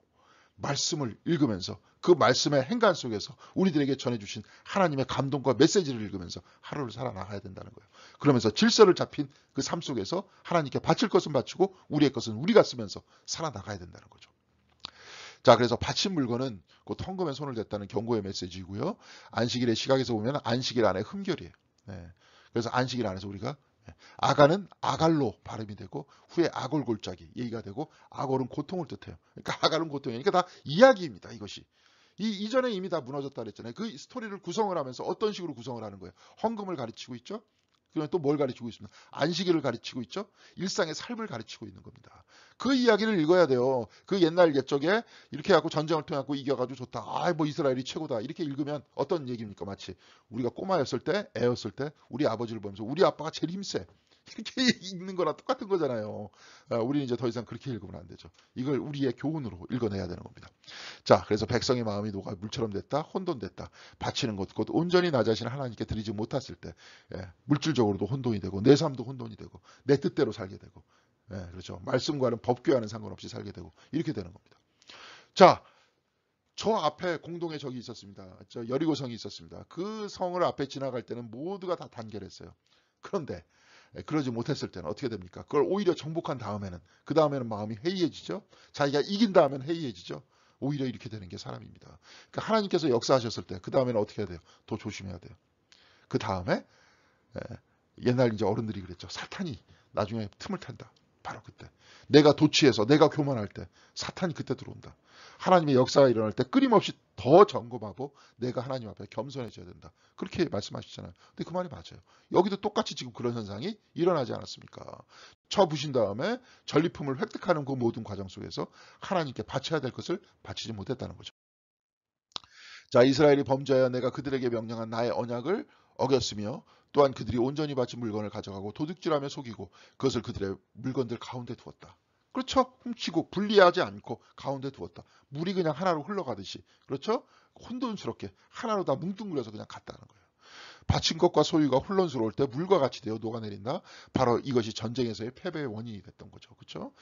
말씀을 읽으면서 그 말씀의 행간 속에서 우리들에게 전해주신 하나님의 감동과 메시지를 읽으면서 하루를 살아나가야 된다는 거예요. 그러면서 질서를 잡힌 그 삶 속에서 하나님께 바칠 것은 바치고 우리의 것은 우리가 쓰면서 살아나가야 된다는 거죠. 자, 그래서 바친 물건은 곧 헌금에 손을 댔다는 경고의 메시지이고요. 안식일의 시각에서 보면 안식일 안에 흠결이에요. 네. 그래서 안식일 안에서 우리가 아간은 아갈로 발음이 되고 후에 아골 골짜기 얘기가 되고 아골은 고통을 뜻해요. 그러니까 아갈은 고통이니까 다 이야기입니다. 이것이. 이전에 이미 다 무너졌다 그랬잖아요. 그 스토리를 구성을 하면서 어떤 식으로 구성을 하는 거예요. 헌금을 가르치고 있죠. 그러면 또 뭘 가르치고 있습니다. 안식일을 가르치고 있죠. 일상의 삶을 가르치고 있는 겁니다. 그 이야기를 읽어야 돼요. 그 옛날 옛적에 이렇게 하고 전쟁을 통해갖고 이겨가지고 좋다. 뭐 이스라엘이 최고다. 이렇게 읽으면 어떤 얘기입니까? 마치 우리가 꼬마였을 때, 애였을 때 우리 아버지를 보면서 우리 아빠가 제일 힘세. 이렇게 읽는 거랑 똑같은 거잖아요. 우리는 이제 더 이상 그렇게 읽으면 안 되죠. 이걸 우리의 교훈으로 읽어내야 되는 겁니다. 자, 그래서 백성의 마음이 녹아 물처럼 됐다, 혼돈됐다. 바치는 것, 곧 온전히 나 자신을 하나님께 드리지 못했을 때, 물질적으로도 혼돈이 되고, 내 삶도 혼돈이 되고, 내 뜻대로 살게 되고, 그렇죠. 말씀과는 법궤와는 상관없이 살게 되고, 이렇게 되는 겁니다. 자, 저 앞에 공동의 적이 있었습니다. 저 여리고성이 있었습니다. 그 성을 앞에 지나갈 때는 모두가 다 단결했어요. 그런데 그러지 못했을 때는 어떻게 됩니까? 그걸 오히려 정복한 다음에는 그 다음에는 마음이 해이해지죠. 자기가 이긴 다음에는 해이해지죠. 오히려 이렇게 되는 게 사람입니다. 그러니까 하나님께서 역사하셨을 때 그 다음에는 어떻게 해야 돼요? 더 조심해야 돼요. 그 다음에 옛날 이제 어른들이 그랬죠. 사탄이 나중에 틈을 탄다. 바로 그때. 내가 도취해서 내가 교만할 때 사탄이 그때 들어온다. 하나님의 역사가 일어날 때 끊임없이 더 점검하고 내가 하나님 앞에 겸손해져야 된다. 그렇게 말씀하시잖아요. 근데 그 말이 맞아요. 여기도 똑같이 지금 그런 현상이 일어나지 않았습니까? 쳐부신 다음에 전리품을 획득하는 그 모든 과정 속에서 하나님께 바쳐야 될 것을 바치지 못했다는 거죠. 자, 이스라엘이 범죄하여 내가 그들에게 명령한 나의 언약을 어겼으며 또한 그들이 온전히 바친 물건을 가져가고 도둑질하며 속이고 그것을 그들의 물건들 가운데 두었다. 그렇죠? 훔치고 분리하지 않고 가운데 두었다. 물이 그냥 하나로 흘러가듯이. 그렇죠? 혼돈스럽게 하나로 다 뭉뚱그려서 그냥 갔다는 거예요. 바친 것과 소유가 혼란스러울 때 물과 같이 되어 녹아내린다. 바로 이것이 전쟁에서의 패배의 원인이 됐던 거죠. 그렇죠?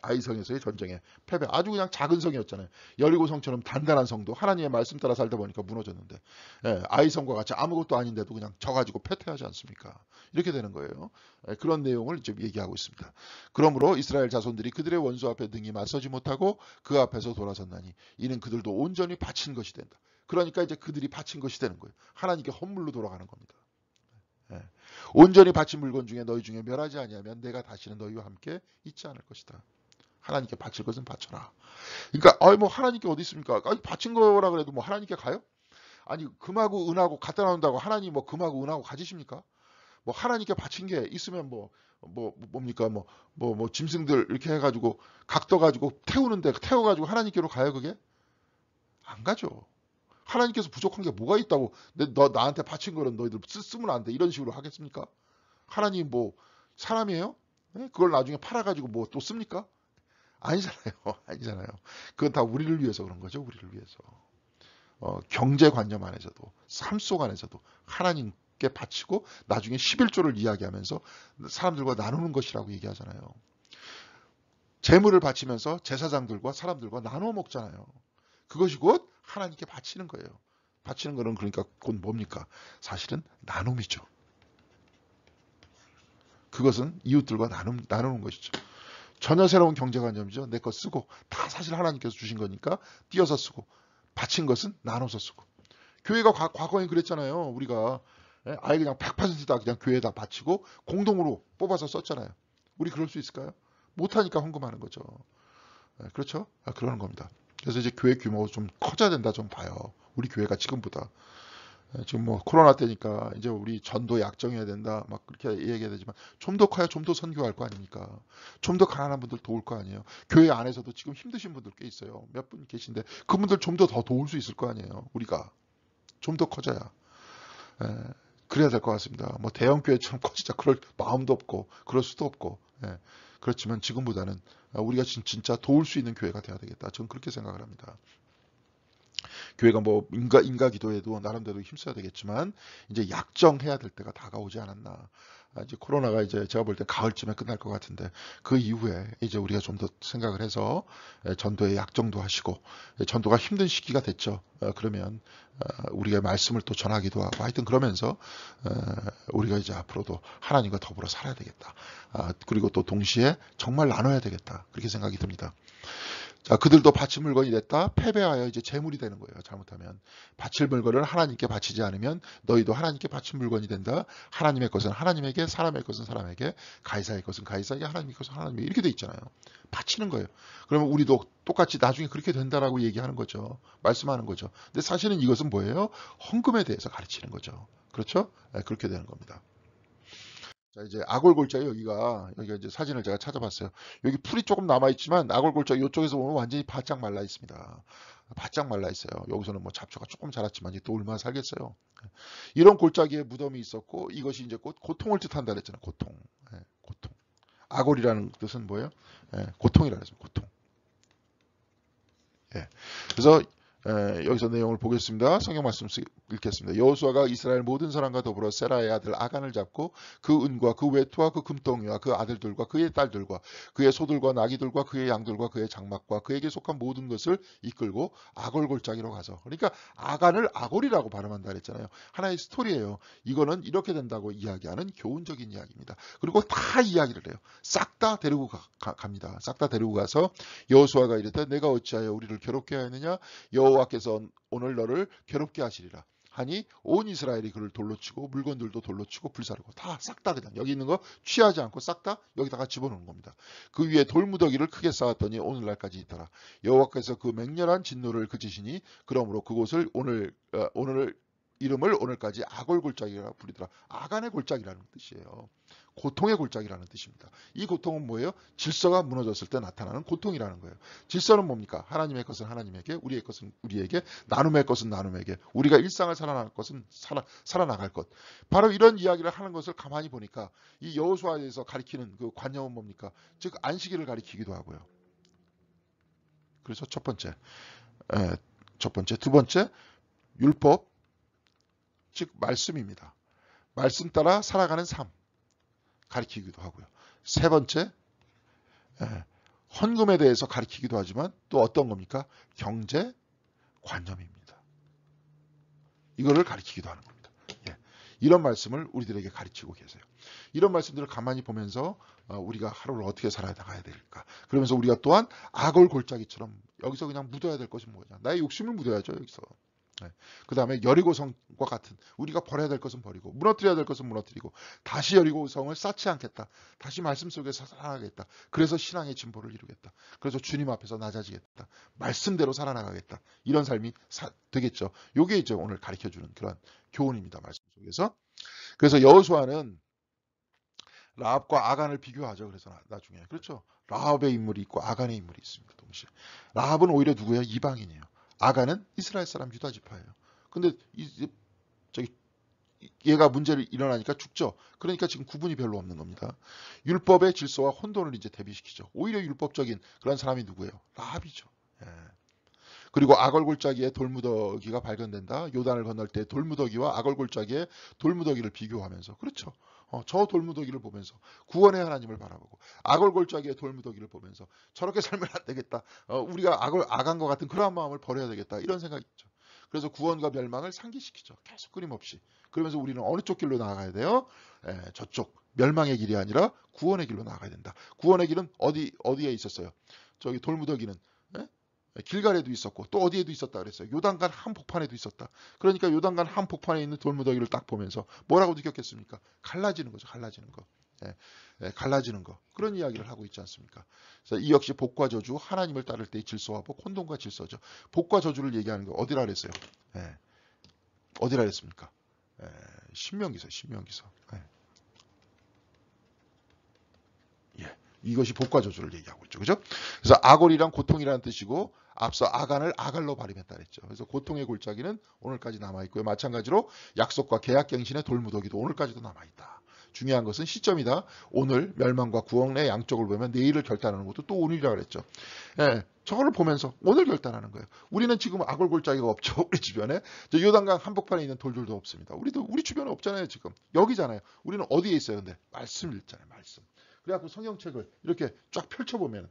아이성에서의 전쟁의 패배. 아주 그냥 작은 성이었잖아요. 여리고 성처럼 단단한 성도 하나님의 말씀 따라 살다 보니까 무너졌는데 아이성과 같이 아무것도 아닌데도 그냥 져가지고 패퇴하지 않습니까? 이렇게 되는 거예요. 그런 내용을 이제 얘기하고 있습니다. 그러므로 이스라엘 자손들이 그들의 원수 앞에 등이 맞서지 못하고 그 앞에서 돌아섰나니 이는 그들도 온전히 바친 것이 된다. 그러니까 이제 그들이 바친 것이 되는 거예요. 하나님께 헌물로 돌아가는 겁니다. 온전히 바친 물건 중에 너희 중에 멸하지 아니하면 내가 다시는 너희와 함께 있지 않을 것이다. 하나님께 바칠 것은 바쳐라. 그러니까 뭐 하나님께 어디 있습니까? 바친 거라 그래도 뭐 하나님께 가요? 아니 금하고 은하고 갖다 나온다고 하나님 뭐 금하고 은하고 가지십니까? 뭐 하나님께 바친 게 있으면 뭡니까 뭐 짐승들 이렇게 해가지고 각떠가지고 태우는데 태워가지고 하나님께로 가요 그게? 안 가죠. 하나님께서 부족한 게 뭐가 있다고 너 나한테 바친 거는 너희들 쓰면 안 돼. 이런 식으로 하겠습니까? 하나님 뭐 사람이에요? 그걸 나중에 팔아가지고 뭐 또 씁니까? 아니잖아요. 아니잖아요. 그건 다 우리를 위해서 그런 거죠. 우리를 위해서. 경제관념 안에서도 삶 속 안에서도 하나님께 바치고 나중에 11조를 이야기하면서 사람들과 나누는 것이라고 얘기하잖아요. 재물을 바치면서 제사장들과 사람들과 나눠 먹잖아요. 그것이 곧 하나님께 바치는 거예요. 바치는 거는 그러니까 곧 뭡니까? 사실은 나눔이죠. 그것은 이웃들과 나누는 것이죠. 전혀 새로운 경제관념이죠. 내 것 쓰고 다 사실 하나님께서 주신 거니까 띄어서 쓰고 바친 것은 나눠서 쓰고. 교회가 과거에 그랬잖아요. 우리가 아예 그냥 100%다 그냥 교회에다 바치고 공동으로 뽑아서 썼잖아요. 우리 그럴 수 있을까요? 못하니까 헌금하는 거죠. 그렇죠? 그러는 겁니다. 그래서 이제 교회 규모가 좀 커져야 된다 좀 봐요. 우리 교회가 지금보다. 지금 뭐 코로나 때니까 이제 우리 전도 약정해야 된다 막 그렇게 얘기해야 되지만 좀 더 커야 좀 더 선교할 거 아닙니까? 좀 더 가난한 분들 도울 거 아니에요. 교회 안에서도 지금 힘드신 분들 꽤 있어요. 몇 분 계신데 그분들 좀 더 도울 수 있을 거 아니에요. 우리가 좀 더 커져야. 예, 그래야 될 것 같습니다. 뭐 대형 교회처럼 커지자 그럴 마음도 없고 그럴 수도 없고. 예, 그렇지만 지금보다는 우리가 진짜 도울 수 있는 교회가 돼야 되겠다. 저는 그렇게 생각을 합니다. 교회가 뭐 인가 기도에도 나름대로 힘써야 되겠지만 이제 약정해야 될 때가 다가오지 않았나. 이제 코로나가 이제 제가 볼 때 가을쯤에 끝날 것 같은데 그 이후에 이제 우리가 좀 더 생각을 해서 전도에 약정도 하시고 전도가 힘든 시기가 됐죠. 그러면 우리가 말씀을 또 전하기도 하고 하여튼 그러면서 우리가 이제 앞으로도 하나님과 더불어 살아야 되겠다. 그리고 또 동시에 정말 나눠야 되겠다. 그렇게 생각이 듭니다. 자, 그들도 바칠 물건이 됐다. 패배하여 이제 재물이 되는 거예요. 잘못하면. 바칠 물건을 하나님께 바치지 않으면 너희도 하나님께 바친 물건이 된다. 하나님의 것은 하나님에게, 사람의 것은 사람에게, 가이사의 것은 가이사에게, 하나님의 것은 하나님에게 이렇게 돼 있잖아요. 바치는 거예요. 그러면 우리도 똑같이 나중에 그렇게 된다라고 얘기하는 거죠. 말씀하는 거죠. 근데 사실은 이것은 뭐예요? 헌금에 대해서 가르치는 거죠. 그렇죠? 네, 그렇게 되는 겁니다. 자, 이제 아골골짜기 여기가 이제 사진을 제가 찾아봤어요. 여기 풀이 조금 남아있지만 아골골짜기 이쪽에서 보면 완전히 바짝 말라 있습니다. 바짝 말라 있어요. 여기서는 뭐 잡초가 조금 자랐지만 이제 또 얼마나 살겠어요. 이런 골짜기에 무덤이 있었고 이것이 이제 고통을 뜻한다 그랬잖아요. 고통. 예, 고통. 아골이라는 뜻은 뭐예요? 고통이라 그랬습니다. 고통. 예. 그래서 여기서 내용을 보겠습니다. 성경 말씀 읽겠습니다. 여호수아가 이스라엘 모든 사람과 더불어 세라의 아들 아간을 잡고 그 은과 그 외투와 그 금덩이와 그 아들들과 그의 딸들과 그의 소들과 나귀들과 그의 양들과 그의 장막과 그에게 속한 모든 것을 이끌고 아골골짜기로 가서 그러니까 아간을 아골이라고 발음한다 그랬잖아요. 하나의 스토리예요. 이거는 이렇게 된다고 이야기하는 교훈적인 이야기입니다. 그리고 다 이야기를 해요. 싹 다 데리고 갑니다. 싹 다 데리고 가서 여호수아가 이르되 내가 어찌하여 우리를 괴롭게 하였느냐 여호와께서 오늘 너를 괴롭게 하시리라. 하니 온 이스라엘이 그를 돌로 치고 물건들도 돌로 치고 불사르고 다 싹 다 그냥 여기 있는 거 취하지 않고 싹 다 여기다가 집어넣는 겁니다. 그 위에 돌무더기를 크게 쌓았더니 오늘날까지 있더라. 여호와께서 그 맹렬한 진노를 그치시니 그러므로 그곳을 오늘 이름을 오늘까지 아골골짜기라 부르더라. 아간의 골짜기라는 뜻이에요. 고통의 골짜기라는 뜻입니다. 이 고통은 뭐예요? 질서가 무너졌을 때 나타나는 고통이라는 거예요. 질서는 뭡니까? 하나님의 것은 하나님에게, 우리의 것은 우리에게, 나눔의 것은 나눔에게, 우리가 일상을 살아나갈 것은 살아나갈 것. 바로 이런 이야기를 하는 것을 가만히 보니까 이 여호수아에서 가리키는 그 관념은 뭡니까? 즉 안식일을 가리키기도 하고요. 그래서 첫 번째, 두 번째 율법, 즉 말씀입니다. 말씀 따라 살아가는 삶. 가리키기도 하고요. 세 번째, 헌금에 대해서 가리키기도 하지만 또 어떤 겁니까? 경제 관념입니다. 이거를 가리키기도 하는 겁니다. 예. 이런 말씀을 우리들에게 가르치고 계세요. 이런 말씀들을 가만히 보면서 우리가 하루를 어떻게 살아가야 될까? 그러면서 우리가 또한 악을 골짜기처럼 여기서 그냥 묻어야 될 것이 뭐냐? 나의 욕심을 묻어야죠. 여기서. 그 다음에 여리고성과 같은 우리가 버려야 될 것은 버리고 무너뜨려야 될 것은 무너뜨리고 다시 여리고성을 쌓지 않겠다. 다시 말씀 속에서 살아가겠다. 그래서 신앙의 진보를 이루겠다. 그래서 주님 앞에서 낮아지겠다. 말씀대로 살아나가겠다. 이런 삶이 되겠죠. 이게 이제 오늘 가르쳐주는 그런 교훈입니다. 말씀 속에서. 그래서 여호수아는 라합과 아간을 비교하죠. 그래서 나중에 그렇죠. 라합의 인물이 있고 아간의 인물이 있습니다. 동시에 라합은 오히려 누구예요? 이방인이에요. 아간은 이스라엘 사람 유다 지파예요. 근데 얘가 문제를 일어나니까 죽죠. 그러니까 지금 구분이 별로 없는 겁니다. 율법의 질서와 혼돈을 이제 대비시키죠. 오히려 율법적인 그런 사람이 누구예요? 라합이죠. 예. 그리고 아걸골짜기에 돌무더기가 발견된다. 요단을 건널 때 돌무더기와 아걸골짜기에 돌무더기를 비교하면서 그렇죠. 저 돌무더기를 보면서 구원의 하나님을 바라보고 아걸골짜기의 돌무더기를 보면서 저렇게 살면 안 되겠다. 우리가 아간과 같은 그러한 마음을 버려야 되겠다. 이런 생각이 있죠. 그래서 구원과 멸망을 상기시키죠. 계속 끊임없이. 그러면서 우리는 어느 쪽 길로 나아가야 돼요? 저쪽 멸망의 길이 아니라 구원의 길로 나아가야 된다. 구원의 길은 어디에 있었어요? 저기 돌무더기는 길갈에도 있었고 또 어디에도 있었다 그랬어요. 요단강 한복판에도 있었다. 그러니까 요단강 한복판에 있는 돌무더기를 딱 보면서 뭐라고 느꼈겠습니까? 갈라지는 거죠. 갈라지는 거. 갈라지는 거, 그런 이야기를 하고 있지 않습니까? 그래서 이 역시 복과 저주, 하나님을 따를 때의 질서와 복, 혼돈과 질서죠. 복과 저주를 얘기하는 거 어디라 그랬어요? 어디라 그랬습니까? 신명기서, 신명기서. 이것이 복과 저주를 얘기하고 있죠. 그죠? 그래서 아골이란 고통이라는 뜻이고, 앞서 아간을 아갈로 발음했다 그랬죠. 그래서 고통의 골짜기는 오늘까지 남아있고요. 마찬가지로 약속과 계약갱신의 돌무더기도 오늘까지도 남아있다. 중요한 것은 시점이다. 오늘 멸망과 구원의 양쪽을 보면 내일을 결단하는 것도 또 오늘이라 그랬죠. 저거를 보면서 오늘 결단하는 거예요. 우리는 지금 아골 골짜기가 없죠. 우리 주변에. 저 요단강 한복판에 있는 돌들도 없습니다. 우리 주변에 없잖아요. 지금. 여기잖아요. 우리는 어디에 있어요? 근데 말씀 읽잖아요. 말씀. 그래갖고 성경책을 이렇게 쫙 펼쳐보면,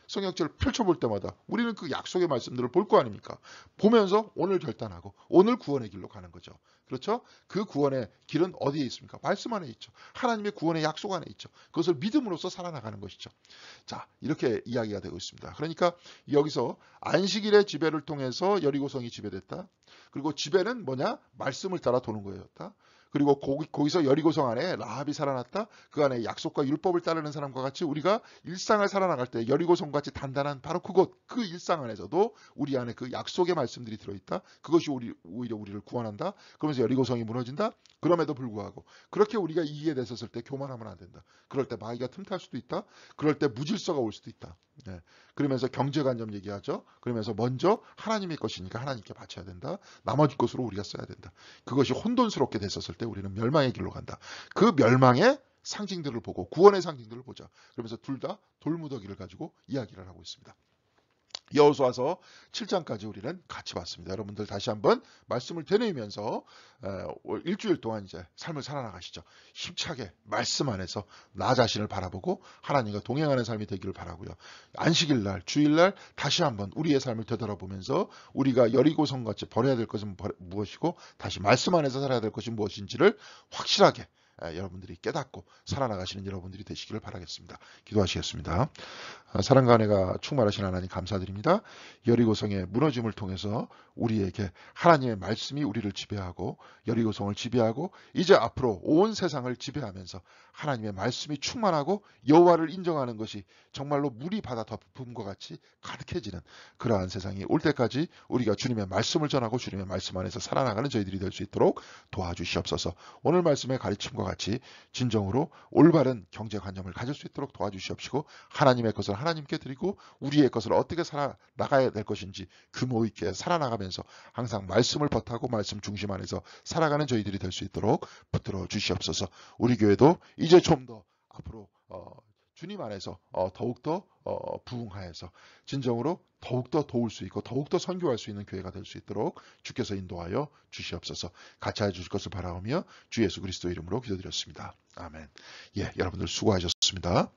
성경책을 펼쳐볼 때마다 우리는 그 약속의 말씀들을 볼 거 아닙니까? 보면서 오늘 결단하고 오늘 구원의 길로 가는 거죠. 그렇죠? 그 구원의 길은 어디에 있습니까? 말씀 안에 있죠. 하나님의 구원의 약속 안에 있죠. 그것을 믿음으로써 살아나가는 것이죠. 자, 이렇게 이야기가 되고 있습니다. 그러니까 여기서 안식일의 지배를 통해서 여리고성이 지배됐다. 그리고 지배는 뭐냐? 말씀을 따라 도는 거였다. 그리고 거기서 여리고성 안에 라합이 살아났다. 그 안에 약속과 율법을 따르는 사람과 같이 우리가 일상을 살아나갈 때 여리고성 같이 단단한 바로 그곳, 그 일상 안에서도 우리 안에 그 약속의 말씀들이 들어있다. 그것이 오히려 우리를 구원한다. 그러면서 여리고성이 무너진다. 그럼에도 불구하고 그렇게 우리가 이기게 됐었을 때 교만하면 안 된다. 그럴 때 마귀가 틈탈 수도 있다. 그럴 때 무질서가 올 수도 있다. 그러면서 경제관념 얘기하죠. 그러면서 먼저 하나님의 것이니까 하나님께 바쳐야 된다. 나머지 것으로 우리가 써야 된다. 그것이 혼돈스럽게 됐었을 때 우리는 멸망의 길로 간다. 그 멸망의 상징들을 보고 구원의 상징들을 보자. 그러면서 둘 다 돌무더기를 가지고 이야기를 하고 있습니다. 여호수아서 7장까지 우리는 같이 봤습니다. 여러분들 다시 한번 말씀을 되뇌이면서 일주일 동안 이제 삶을 살아나가시죠. 힘차게 말씀 안에서 나 자신을 바라보고 하나님과 동행하는 삶이 되기를 바라고요. 안식일 날, 주일 날 다시 한번 우리의 삶을 되돌아보면서 우리가 여리고성 같이 버려야 될 것은 무엇이고 다시 말씀 안에서 살아야 될 것이 무엇인지를 확실하게 여러분들이 깨닫고 살아나가시는 여러분들이 되시기를 바라겠습니다. 기도하시겠습니다. 사랑과 은혜가 충만하신 하나님 감사드립니다. 여리고성의 무너짐을 통해서 우리에게 하나님의 말씀이 우리를 지배하고 여리고성을 지배하고 이제 앞으로 온 세상을 지배하면서 하나님의 말씀이 충만하고 여호와를 인정하는 것이 정말로 물이 바다 덮음과 같이 가득해지는 그러한 세상이 올 때까지 우리가 주님의 말씀을 전하고 주님의 말씀 안에서 살아나가는 저희들이 될 수 있도록 도와주시옵소서. 오늘 말씀의 가르침과 같이 진정으로 올바른 경제관념을 가질 수 있도록 도와주시옵시고 하나님의 것을 하나님께 드리고 우리의 것을 어떻게 살아나가야 될 것인지 규모 있게 살아나가면서 항상 말씀을 버타고 말씀 중심 안에서 살아가는 저희들이 될 수 있도록 붙들어 주시옵소서. 우리 교회도 이제 좀 더 앞으로 주님 안에서 더욱더 부흥하여서 진정으로 더욱더 도울 수 있고 더욱더 선교할 수 있는 교회가 될 수 있도록 주께서 인도하여 주시옵소서. 같이 해 주실 것을 바라오며 주 예수 그리스도 이름으로 기도드렸습니다. 아멘. 여러분들 수고하셨습니다.